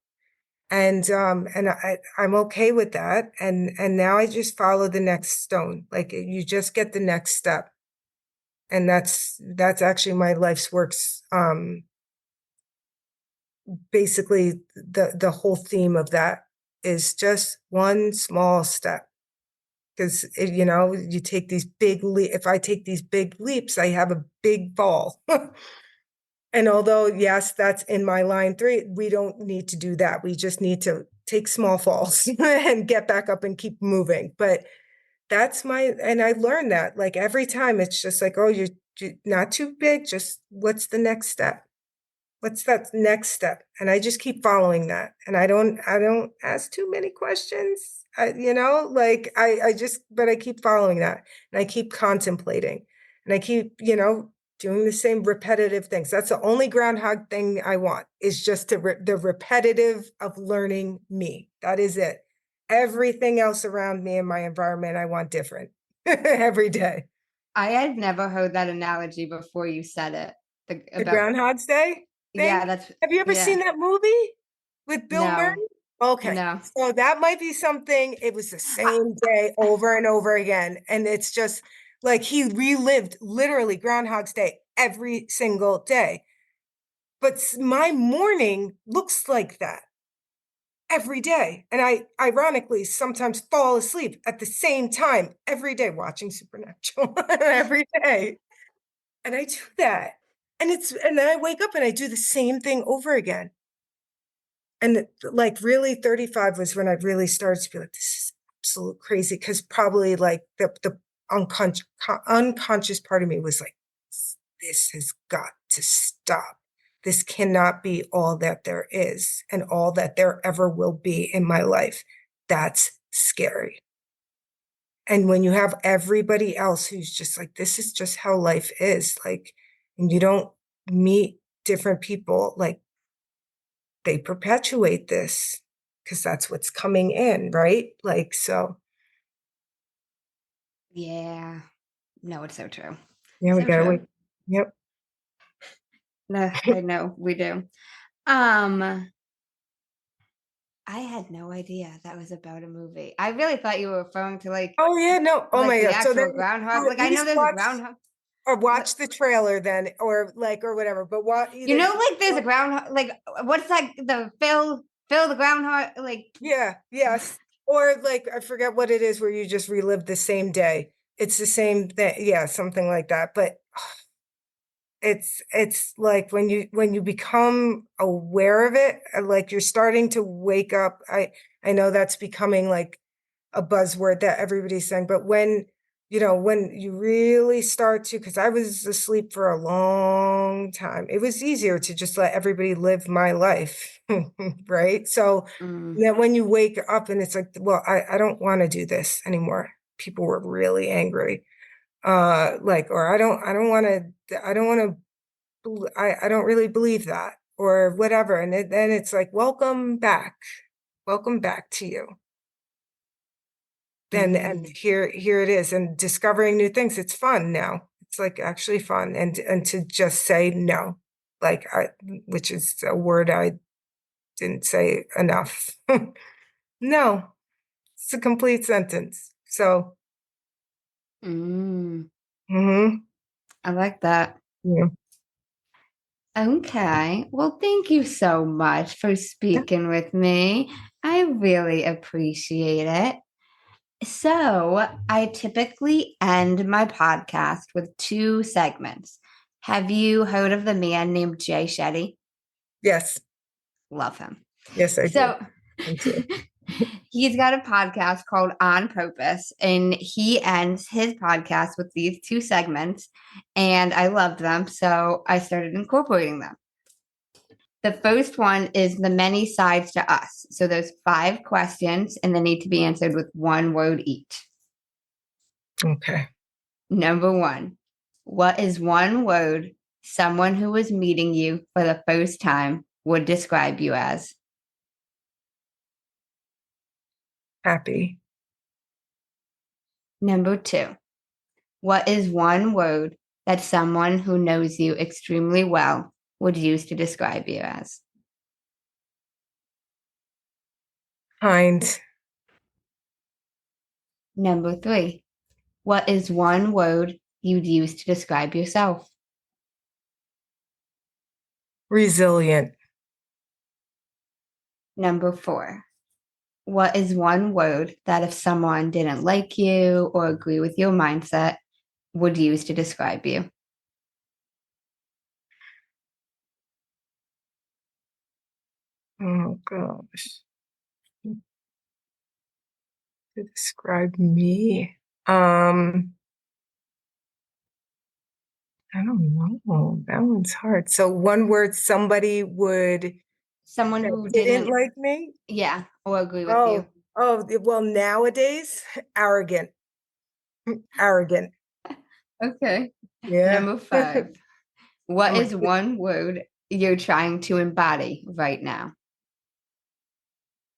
And I'm okay with that. And now I just follow the next stone. Like you just get the next step. And that's actually my life's works. Basically the whole theme of that is just one small step. Because you take these if I take these big leaps, I have a big fall. And although yes, that's in my line 3, we don't need to do that. We just need to take small falls and get back up and keep moving. But and I learned that like every time it's just like, oh, you're not too big. Just what's the next step? What's that next step? And I just keep following that. And I don't ask too many questions. But I keep following that, and I keep contemplating, and I keep, doing the same repetitive things. That's the only groundhog thing I want, is just the repetitive of learning me. That is it. everything else around me in my environment, I want different every day. I had never heard that analogy before you said it. The About Groundhog's Day yeah, thing. that's Have you ever yeah. seen that movie with Bill Murray? No, Okay. no. So that might be something. It was the I- same day over and over again. And it's just like he relived literally Groundhog's Day every single day. But my morning looks like that every day. And I ironically sometimes fall asleep at the same time every day watching Supernatural every day. And I do that. And then I wake up and I do the same thing over again. And like really 35 was when I really started to be like, this is absolute crazy. Cause probably like the unconscious part of me was like, this has got to stop. This cannot be all that there is and all that there ever will be in my life. That's scary. And when you have everybody else who's just like, this is just how life is, like, and you don't meet different people, like they perpetuate this because that's what's coming in, right? Like, so Yeah. No, it's so true. yeah, we So gotta wait. true. Yep. No, I know we do. Um, I had no idea that was about a movie. I really thought you were referring to Oh yeah, no. Oh like my the God. So then actual groundhog. you Like at I know least there's a watch groundhog. or What watch the trailer then, or like, or whatever. But what you either know, like there's a groundhog. Like what's that? The Phil the groundhog. Like yeah, yes. Or like I forget what it is where you just relive the same day. It's the same thing. Yeah, something like that. But it's like when you become aware of it, like you're starting to wake up. I know that's becoming like a buzzword that everybody's saying, but when you really start to, because I was asleep for a long time, it was easier to just let everybody live my life, right? So mm, then when you wake up and it's like, well, I don't want to do this anymore. People were really angry. Like, or I don't really believe that or whatever. And then it's like, welcome back to you. Then and mm, here it is, and discovering new things. It's fun now. It's like actually fun, and to just say no, like which is a word I didn't say enough. No, it's a complete sentence. So, mm. mhm, I like that. yeah. Okay. Well, thank you so much for speaking with me. I really appreciate it. So, I typically end my podcast with two segments. Have you heard of the man named Jay Shetty? Yes, Love him. yes, I do. So, Me too. he's got a podcast called On Purpose, and he ends his podcast with these two segments, and I loved them. So, I started incorporating them. The first one is the many sides to us. So there's 5 questions and they need to be answered with one word each. Okay. Number 1, what is one word someone who is meeting you for the first time would describe you as? Happy. Number 2, what is one word that someone who knows you extremely well would use to describe you as? Kind. Number 3, what is one word you'd use to describe yourself? Resilient. Number 4, what is one word that if someone didn't like you or agree with your mindset would use to describe you? Oh gosh. To describe me. I don't know. That one's hard. So one word somebody would Someone that who didn't didn't, like me? yeah, or agree with you. Oh, well, nowadays, arrogant. Arrogant. Okay. Yeah. Number 5, what Oh my is one word you're trying to embody right now?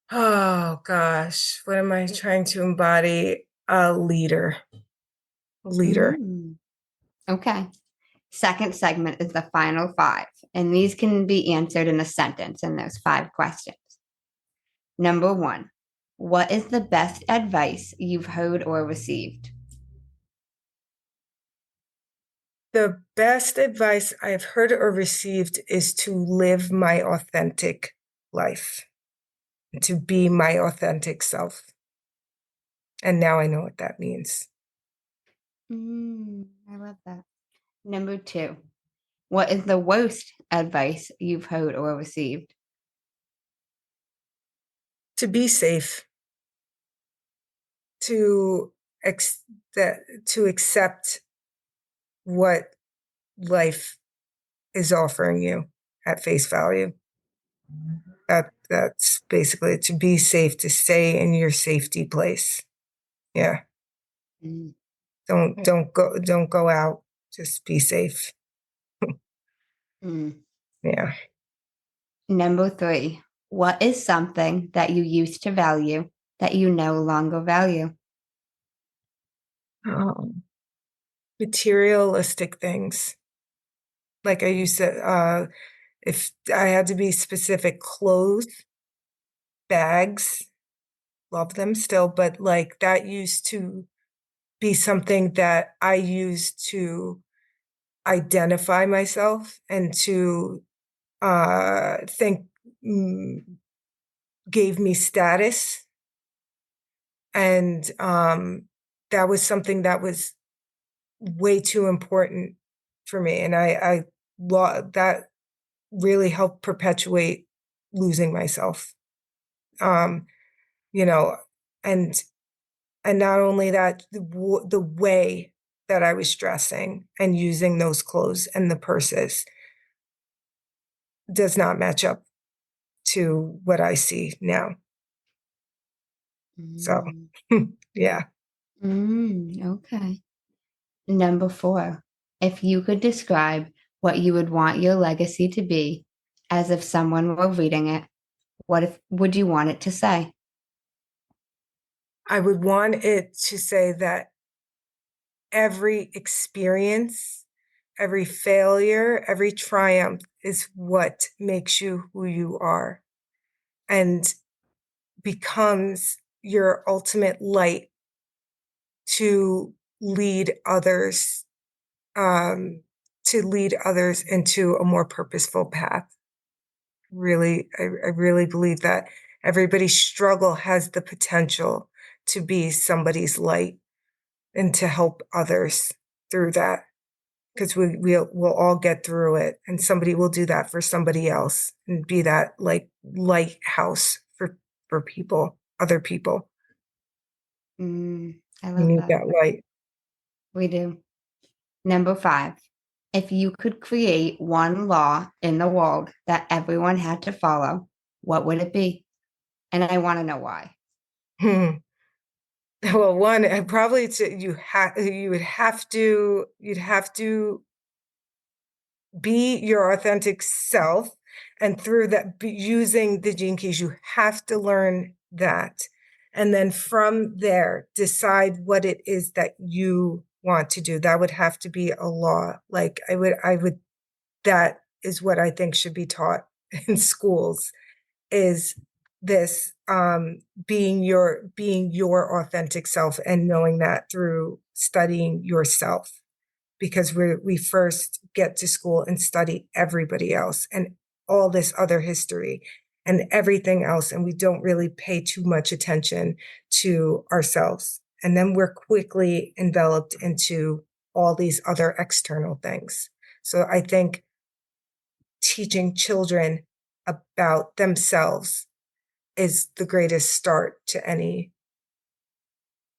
Oh gosh, what am I trying to embody? A leader. Leader. Okay. Second segment is the final five, and these can be answered in a sentence in those five questions. Number one, what is the best advice you've heard or received? The best advice I've heard or received is to live my authentic life, to be my authentic self. And now I know what that means. I love that. Number two, what is the worst advice you've heard or received? To be safe, to ex- to accept what life is offering you at face value. That's basically to be safe, to stay in your safety place. Yeah. Mm. Don't go out. Just be safe. Mm. Yeah. Number three, what is something that you used to value that you no longer value? Materialistic things. Like I used to, if I had to be specific, clothes, bags, love them still, but like that used to be something that I used to identify myself and to think gave me status. And that was something that was way too important for me. And that really helped perpetuate losing myself. Um, you know, and not only that, the way that I was dressing and using those clothes and the purses does not match up to what I see now. So, Mm. yeah. Okay. Number four, if you could describe what you would want your legacy to be as if someone were reading it, would you want it to say? I would want it to say that every experience, every failure, every triumph is what makes you who you are and becomes your ultimate light to lead others, into a more purposeful path. Really, I really believe that everybody's struggle has the potential to be somebody's light and to help others through that. Because we'll all get through it, and somebody will do that for somebody else and be that like lighthouse for people, other people I who love need that. that light. We do. Number five, if you could create one law in the world that everyone had to follow, what would it be? And I want to know why. Hmm. Well, one, probably you'd have to be your authentic self, and through that, using the gene keys, you have to learn that, and then from there, decide what it is that you want to do. That would have to be a law. Like I would. That is what I think should be taught in schools. Is this being your authentic self and knowing that through studying yourself, because we first get to school and study everybody else and all this other history and everything else, and we don't really pay too much attention to ourselves, and then we're quickly enveloped into all these other external things. So I think teaching children about themselves is the greatest start to any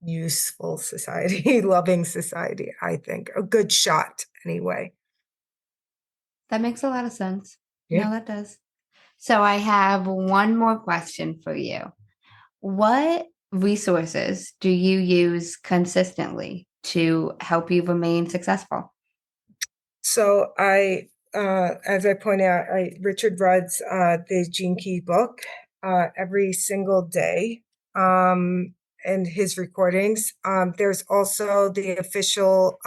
useful society, loving society, I think. A good shot, anyway. That makes a lot of sense. Yeah. No, that does. So I have one more question for you. What resources do you use consistently to help you remain successful? So as I point out, Richard Rudd's The Gene Key book every single day, and his recordings. There's also the official,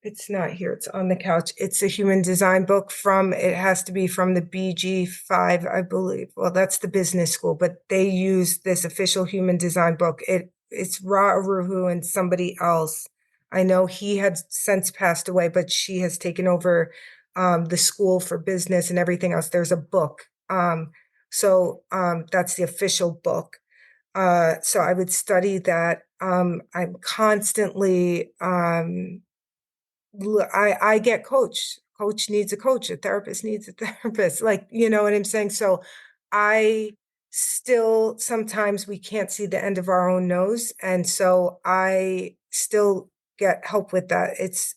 it's not here, it's on the couch. It's a human design book it has to be from the BG5, I believe. Well, that's the business school, but they use this official human design book. It's Ra Aruhu and somebody else. I know he had since passed away, but she has taken over the school for business and everything else. There's a book. That's the official book. So I would study that. I'm constantly I get coached. Coach needs a coach. A therapist needs a therapist. Like, you know what I'm saying? So I still, sometimes we can't see the end of our own nose. And so I still get help with that. It's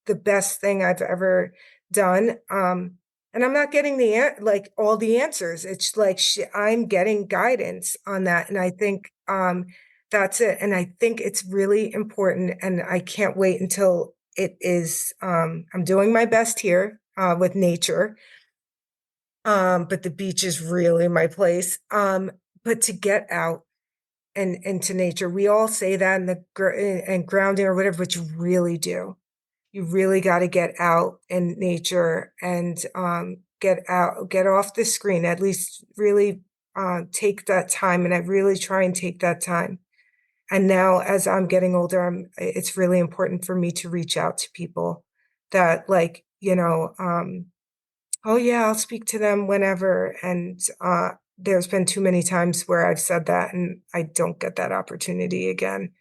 the best thing I've ever done. And I'm not getting like all the answers. It's like I'm getting guidance on that. And I think that's it. And I think it's really important. And I can't wait until it is. I'm doing my best here with nature. But the beach is really my place. But to get out and into nature, we all say that in and grounding or whatever, but you really do. You really got to get out in nature and get off the screen, at least really take that time. And I really try and take that time. And now as I'm getting older, it's really important for me to reach out to people that like, oh yeah, I'll speak to them whenever. And there's been too many times where I've said that and I don't get that opportunity again.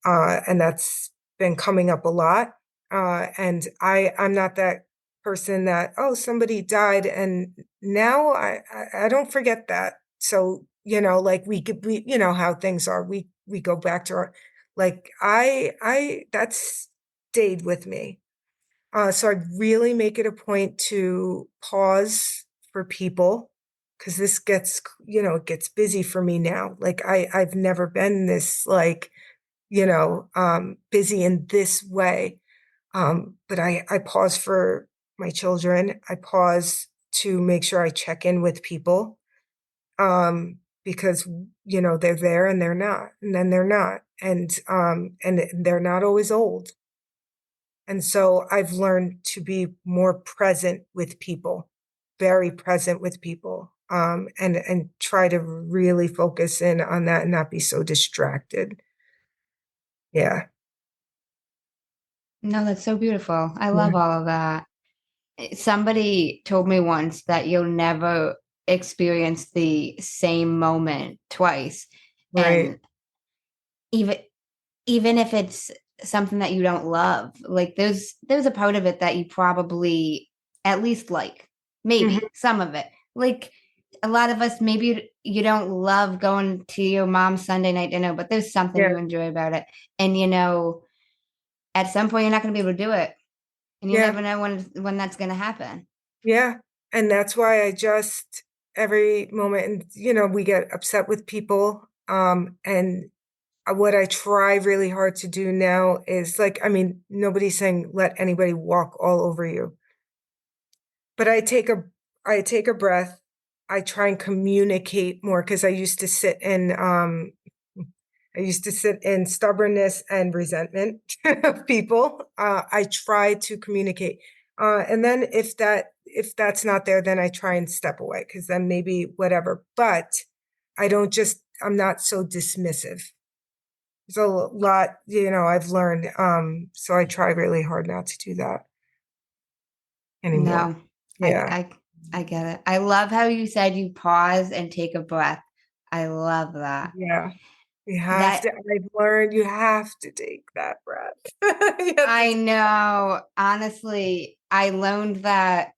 And that's been coming up a lot. And I'm not that person that, oh, somebody died and now I don't forget that. So, like we how things are. We go back to our, like, that's stayed with me. So I really make it a point to pause for people because this it gets busy for me now. Like I've never been this like, busy in this way. But I pause for my children. I pause to make sure I check in with people. Because, they're there and they're not, and then they're not. And they're not always old. And so I've learned to be more present with people, very present with people, and try to really focus in on that and not be so distracted. Yeah. No, that's so beautiful. I Yeah. love all of that. Somebody told me once that you'll never experience the same moment twice. Right. And even even if it's something that you don't love, like there's a part of it that you probably at least like, maybe Mhm. some of it. Like a lot of us, maybe you don't love going to your mom's Sunday night dinner, but there's something Yeah. you enjoy about it. And at some point you're not going to be able to do it. And you Yeah. never know when that's going to happen. Yeah. And that's why I just every moment, and we get upset with people. And what I try really hard to do now is like, I mean, nobody's saying let anybody walk all over you. But I take a breath. I try and communicate more because I used to sit in stubbornness and resentment of people. I try to communicate. And then if that's not there, then I try and step away because then maybe whatever. But I'm not so dismissive. There's a lot, I've learned. So I try really hard not to do that anymore. No, I, Yeah. I, I get it. I love how you said you pause and take a breath. I love that. Yeah. You have That to, I've learned you have to take that breath. You have I to, know. Honestly, I learned that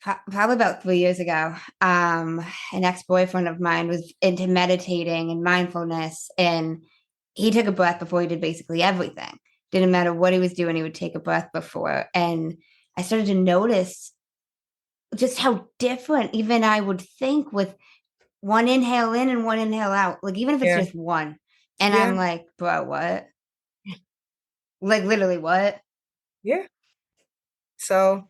probably about 3 years ago. An ex-boyfriend of mine was into meditating and mindfulness, and he took a breath before he did basically everything. Didn't matter what he was doing, he would take a breath before. And I started to notice just how different even I would think with one inhale in and one inhale out. Like even if it's yeah. just one. And Yeah. I'm like, bro, what? Like literally what? Yeah. So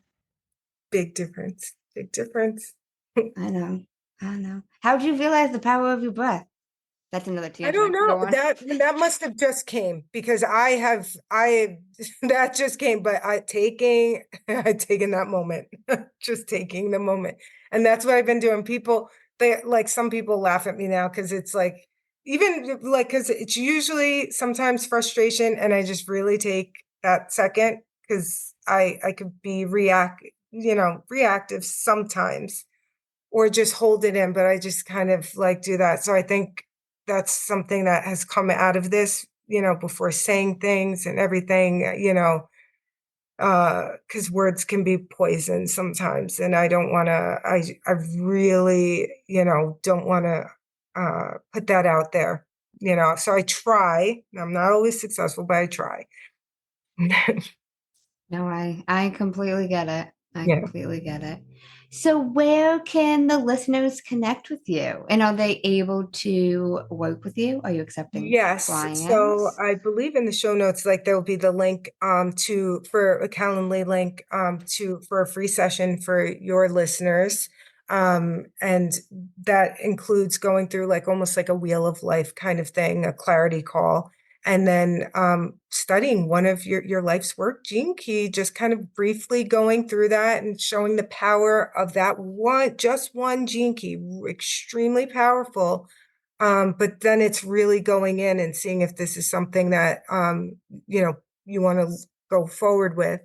big difference. Big difference. I know. I know. How'd you realize the power of your breath? That's another I don't tangent. know. Go on. That must have just came because I that just came, but I taken that moment, just taking the moment. And that's what I've been doing. People, they like some people laugh at me now because it's like even like because it's usually sometimes frustration, and I just really take that second because I could be reactive sometimes or just hold it in, but I just kind of like do that. So I think that's something that has come out of this, before saying things and everything, because words can be poison sometimes. And I don't want to, I really, don't want to put that out there, so I try. I'm not always successful, but I try. No, I completely get it. I Yeah. completely get it. So where can the listeners connect with you? And are they able to work with you? Are you accepting Yes. So clients? I believe in the show notes, like there will be the link for a Calendly link for a free session for your listeners. And that includes going through like almost like a wheel of life kind of thing, a clarity call, and then studying one of your life's work, Gene Key, just kind of briefly going through that and showing the power of that one, just one Gene Key, extremely powerful. But then it's really going in and seeing if this is something that you want to go forward with.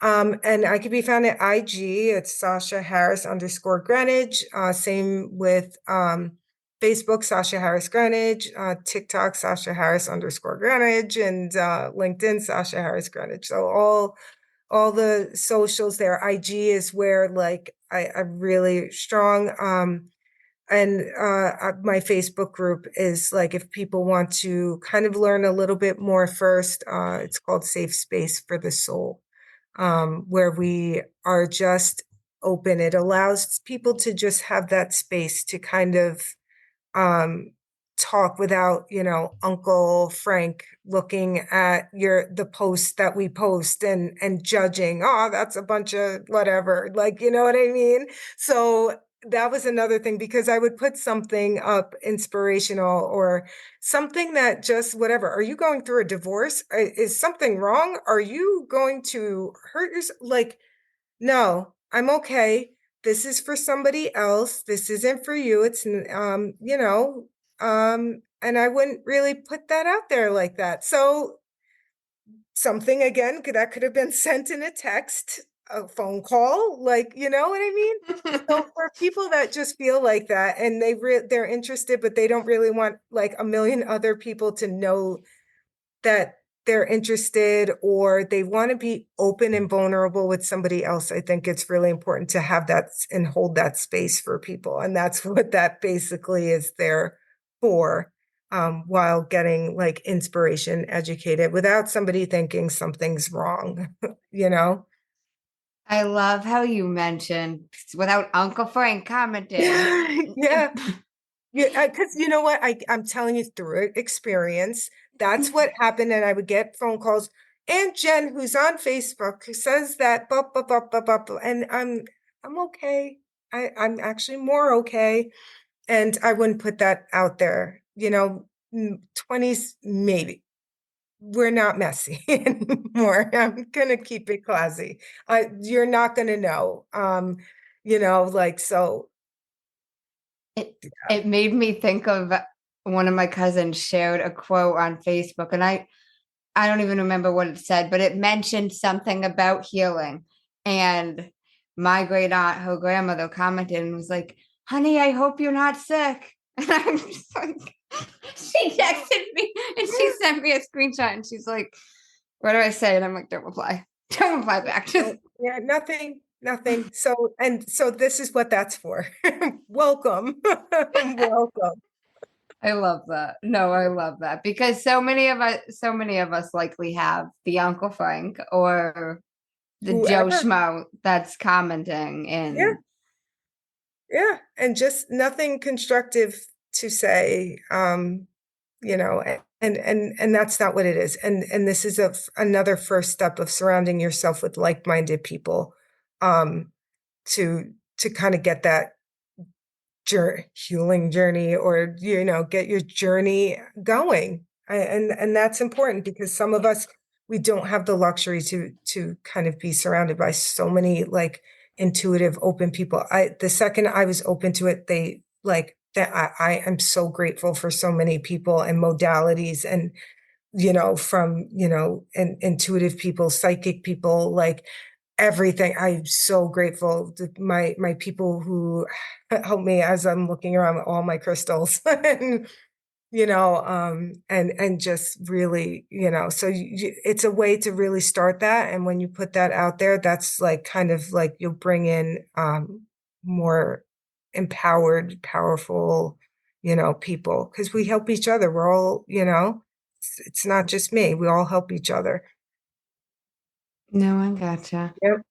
And I could be found at IG. It's Sasha Harris_Greenidge. Same with Facebook, Sasha Harris-Greenidge, TikTok, Sasha Harris_Greenidge, and LinkedIn, Sasha Harris-Greenidge. So all the socials there. IG is where like I'm really strong. And my Facebook group is like if people want to kind of learn a little bit more first, it's called Safe Space for the Soul, where we are just open. It allows people to just have that space to kind of um, talk without, Uncle Frank looking at the post that we post and judging, oh, that's a bunch of whatever, like, you know what I mean? So that was another thing because I would put something up inspirational or something that just whatever. Are you going through a divorce? Is something wrong? Are you going to hurt yourself? Like, no, I'm okay. This is for somebody else. This isn't for you. It's, and I wouldn't really put that out there like that. So something again, that could have been sent in a text, a phone call, like, you know what I mean? So for people that just feel like that and they're interested, but they don't really want like a million other people to know that they're interested or they want to be open and vulnerable with somebody else, I think it's really important to have that and hold that space for people. And that's what that basically is there for, while getting like inspiration, educated without somebody thinking something's wrong, you know? I love how you mentioned without Uncle Frank commenting. Yeah. Yeah, because you know what? I'm telling you through experience, that's what happened. And I would get phone calls. And Jen, who's on Facebook, who says that, blah, blah, blah, blah, blah, blah, and I'm okay. I'm actually more okay. And I wouldn't put that out there, 20s, maybe. We're not messy anymore. I'm gonna keep it classy. You're not gonna know. Like so. It made me think of one of my cousins shared a quote on Facebook, and I don't even remember what it said, but it mentioned something about healing. And my great aunt, her grandmother, commented and was like, "Honey, I hope you're not sick." And I'm just like, she texted me and she sent me a screenshot, and she's like, "What do I say?" And I'm like, "Don't reply, don't reply back." Just Yeah, nothing. So this is what that's for. Welcome. Welcome. I love that. No, I love that because so many of us likely have the Uncle Frank or the Joe Whoever. Schmo that's commenting Yeah, and yeah. And just nothing constructive to say. And that's not what it is. And this is another first step of surrounding yourself with like-minded people, um, to kind of get that healing journey, or, get your journey going. And that's important, because some of us, we don't have the luxury to kind of be surrounded by so many like intuitive, open people. The second I was open to it, they like that. I am so grateful for so many people and modalities, and from intuitive people, psychic people, like everything. I'm so grateful to my people who help me as I'm looking around all my crystals. And and just really, so it's a way to really start that. And when you put that out there, that's like kind of like you'll bring in more empowered, powerful, people, because we help each other. We're all, it's not just me. We all help each other. No, I gotcha. Yep.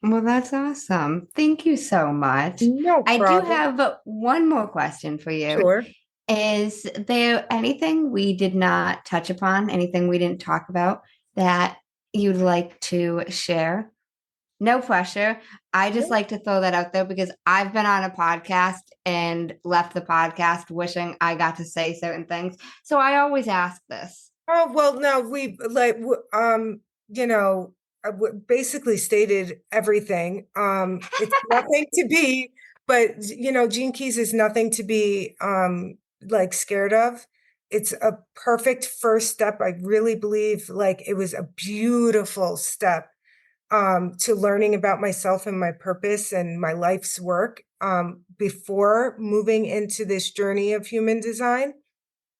Well, that's awesome. Thank you so much. No I do problem. have one more question for you. Sure. Is there anything we did not touch upon, anything we didn't talk about that you'd like to share? No pressure. I just like to throw that out there because I've been on a podcast and left the podcast wishing I got to say certain things. So I always ask this. Oh, well, no, we like, basically stated everything. It's nothing to be, but Gene Keys is nothing to be, like scared of. It's a perfect first step. I really believe like it was a beautiful step, to learning about myself and my purpose and my life's work, before moving into this journey of human design.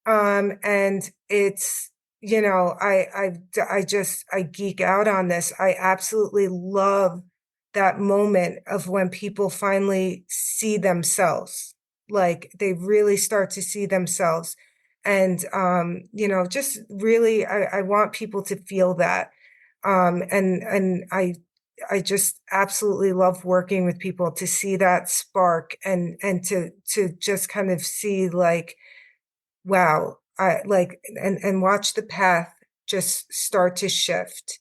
And it's, I geek out on this. I absolutely love that moment of when people finally see themselves, like they really start to see themselves. And, just really, I want people to feel that. And I just absolutely love working with people to see that spark, and to just kind of see like, wow, I like, and watch the path just start to shift.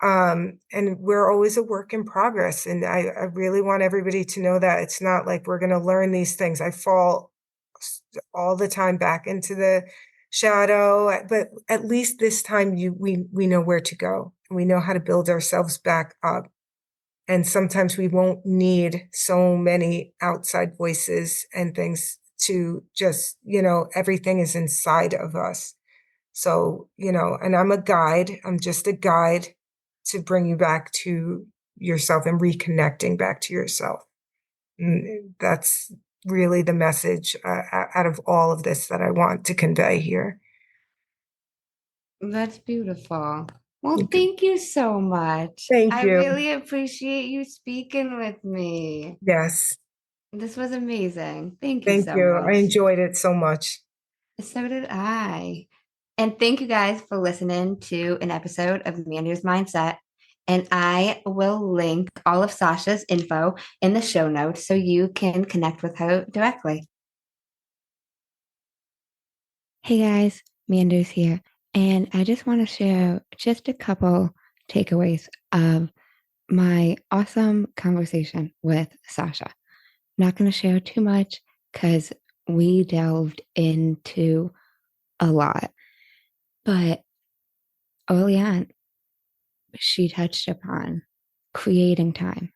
And we're always a work in progress. And I really want everybody to know that it's not like we're going to learn these things. I fall all the time back into the shadow, but at least this time we know where to go. We know how to build ourselves back up. And sometimes we won't need so many outside voices and things to just, everything is inside of us. So, and I'm a guide. I'm just a guide to bring you back to yourself and reconnecting back to yourself. And that's really the message, out of all of this, that I want to convey here. That's beautiful. Well, thank you so much. Thank I you. really appreciate you speaking with me. Yes. This was amazing. Thank you Thank so you. I much. enjoyed it so much. So did I. And thank you guys for listening to an episode of Amanda's Mindset. And I will link all of Sasha's info in the show notes so you can connect with her directly. Hey guys, Amanda's here. And I just want to share just a couple takeaways of my awesome conversation with Sasha. Not going to share too much because we delved into a lot. But early on, she touched upon creating time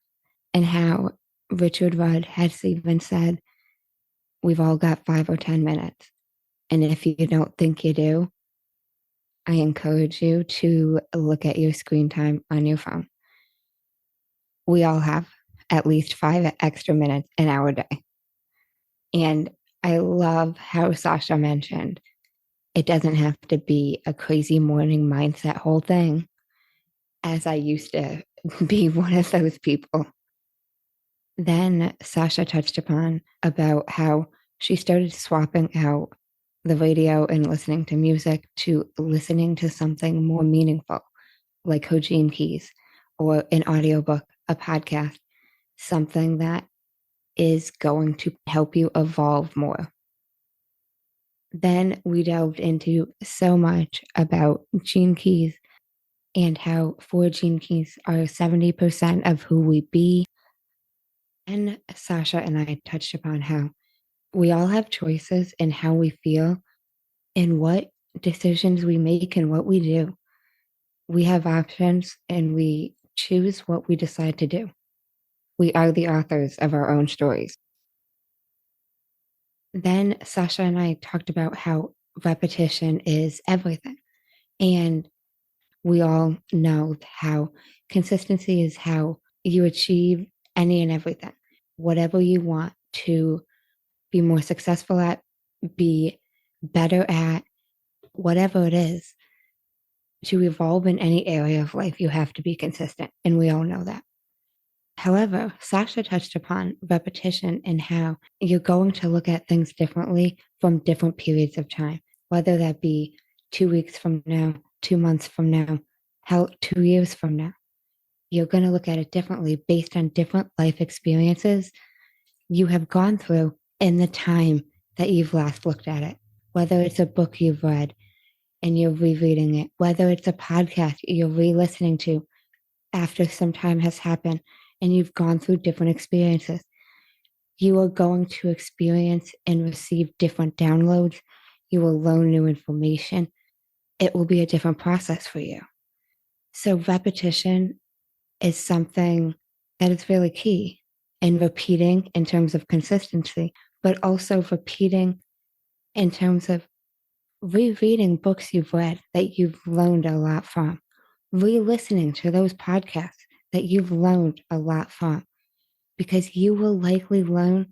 and how Richard Rudd has even said, we've all got 5 or 10 minutes. And if you don't think you do, I encourage you to look at your screen time on your phone. We all have at least 5 extra minutes in our day. And I love how Sasha mentioned it doesn't have to be a crazy morning mindset whole thing, as I used to be one of those people. Then Sasha touched upon about how she started swapping out the radio and listening to music to listening to something more meaningful, like her Gene Keys or an audiobook, a podcast, something that is going to help you evolve more. Then we delved into so much about Gene Keys and how 4 Gene Keys are 70% of who we be. And Sasha and I touched upon how We all have choices in how we feel and what decisions we make and what we do. We have options and we choose what we decide to do. We are the authors of our own stories. Then Sasha and I talked about how repetition is everything. And we all know how consistency is how you achieve any and everything. Whatever you want to be more successful at, be better at, whatever it is, to evolve in any area of life, you have to be consistent. And we all know that. However, Sasha touched upon repetition and how you're going to look at things differently from different periods of time, whether that be 2 weeks from now, 2 months from now, 2 years from now. You're going to look at it differently based on different life experiences you have gone through in the time that you've last looked at it, whether it's a book you've read and you're rereading it, whether it's a podcast you're re-listening to after some time has happened and you've gone through different experiences. You are going to experience and receive different downloads. You will learn new information. It will be a different process for you. So repetition is something that is really key in repeating in terms of consistency, but also repeating in terms of rereading books you've read that you've learned a lot from, re-listening to those podcasts that you've learned a lot from, because you will likely learn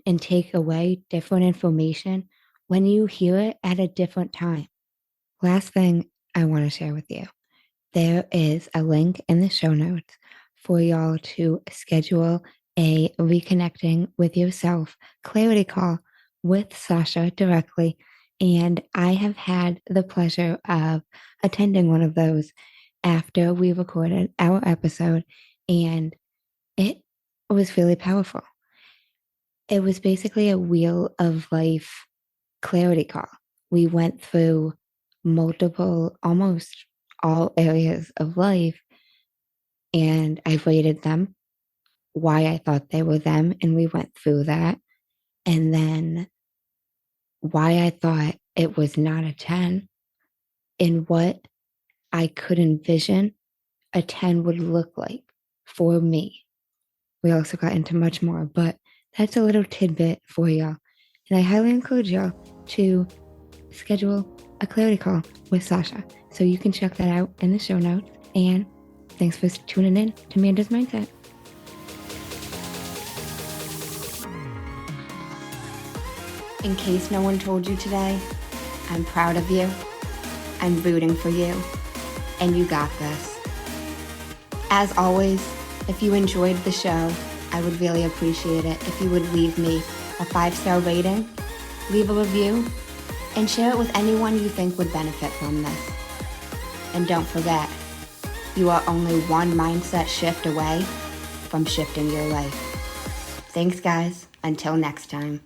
and take away different information when you hear it at a different time. Last thing I want to share with you, there is a link in the show notes for y'all to schedule a reconnecting with yourself clarity call with Sasha directly. And I have had the pleasure of attending one of those after we recorded our episode, and it was really powerful. It was basically a wheel of life clarity call. We went through multiple, almost all areas of life, and I rated them, why I thought they were them, and we went through that. And then why I thought it was not a 10 and what I could envision a 10 would look like for me. We also got into much more, but that's a little tidbit for y'all. And I highly encourage y'all to schedule a clarity call with Sasha. So you can check that out in the show notes. And thanks for tuning in to Amanda's Mindset. In case no one told you today, I'm proud of you. I'm rooting for you. And you got this. As always, if you enjoyed the show, I would really appreciate it if you would leave me a 5-star rating, leave a review, and share it with anyone you think would benefit from this. And don't forget, you are only one mindset shift away from shifting your life. Thanks, guys. Until next time.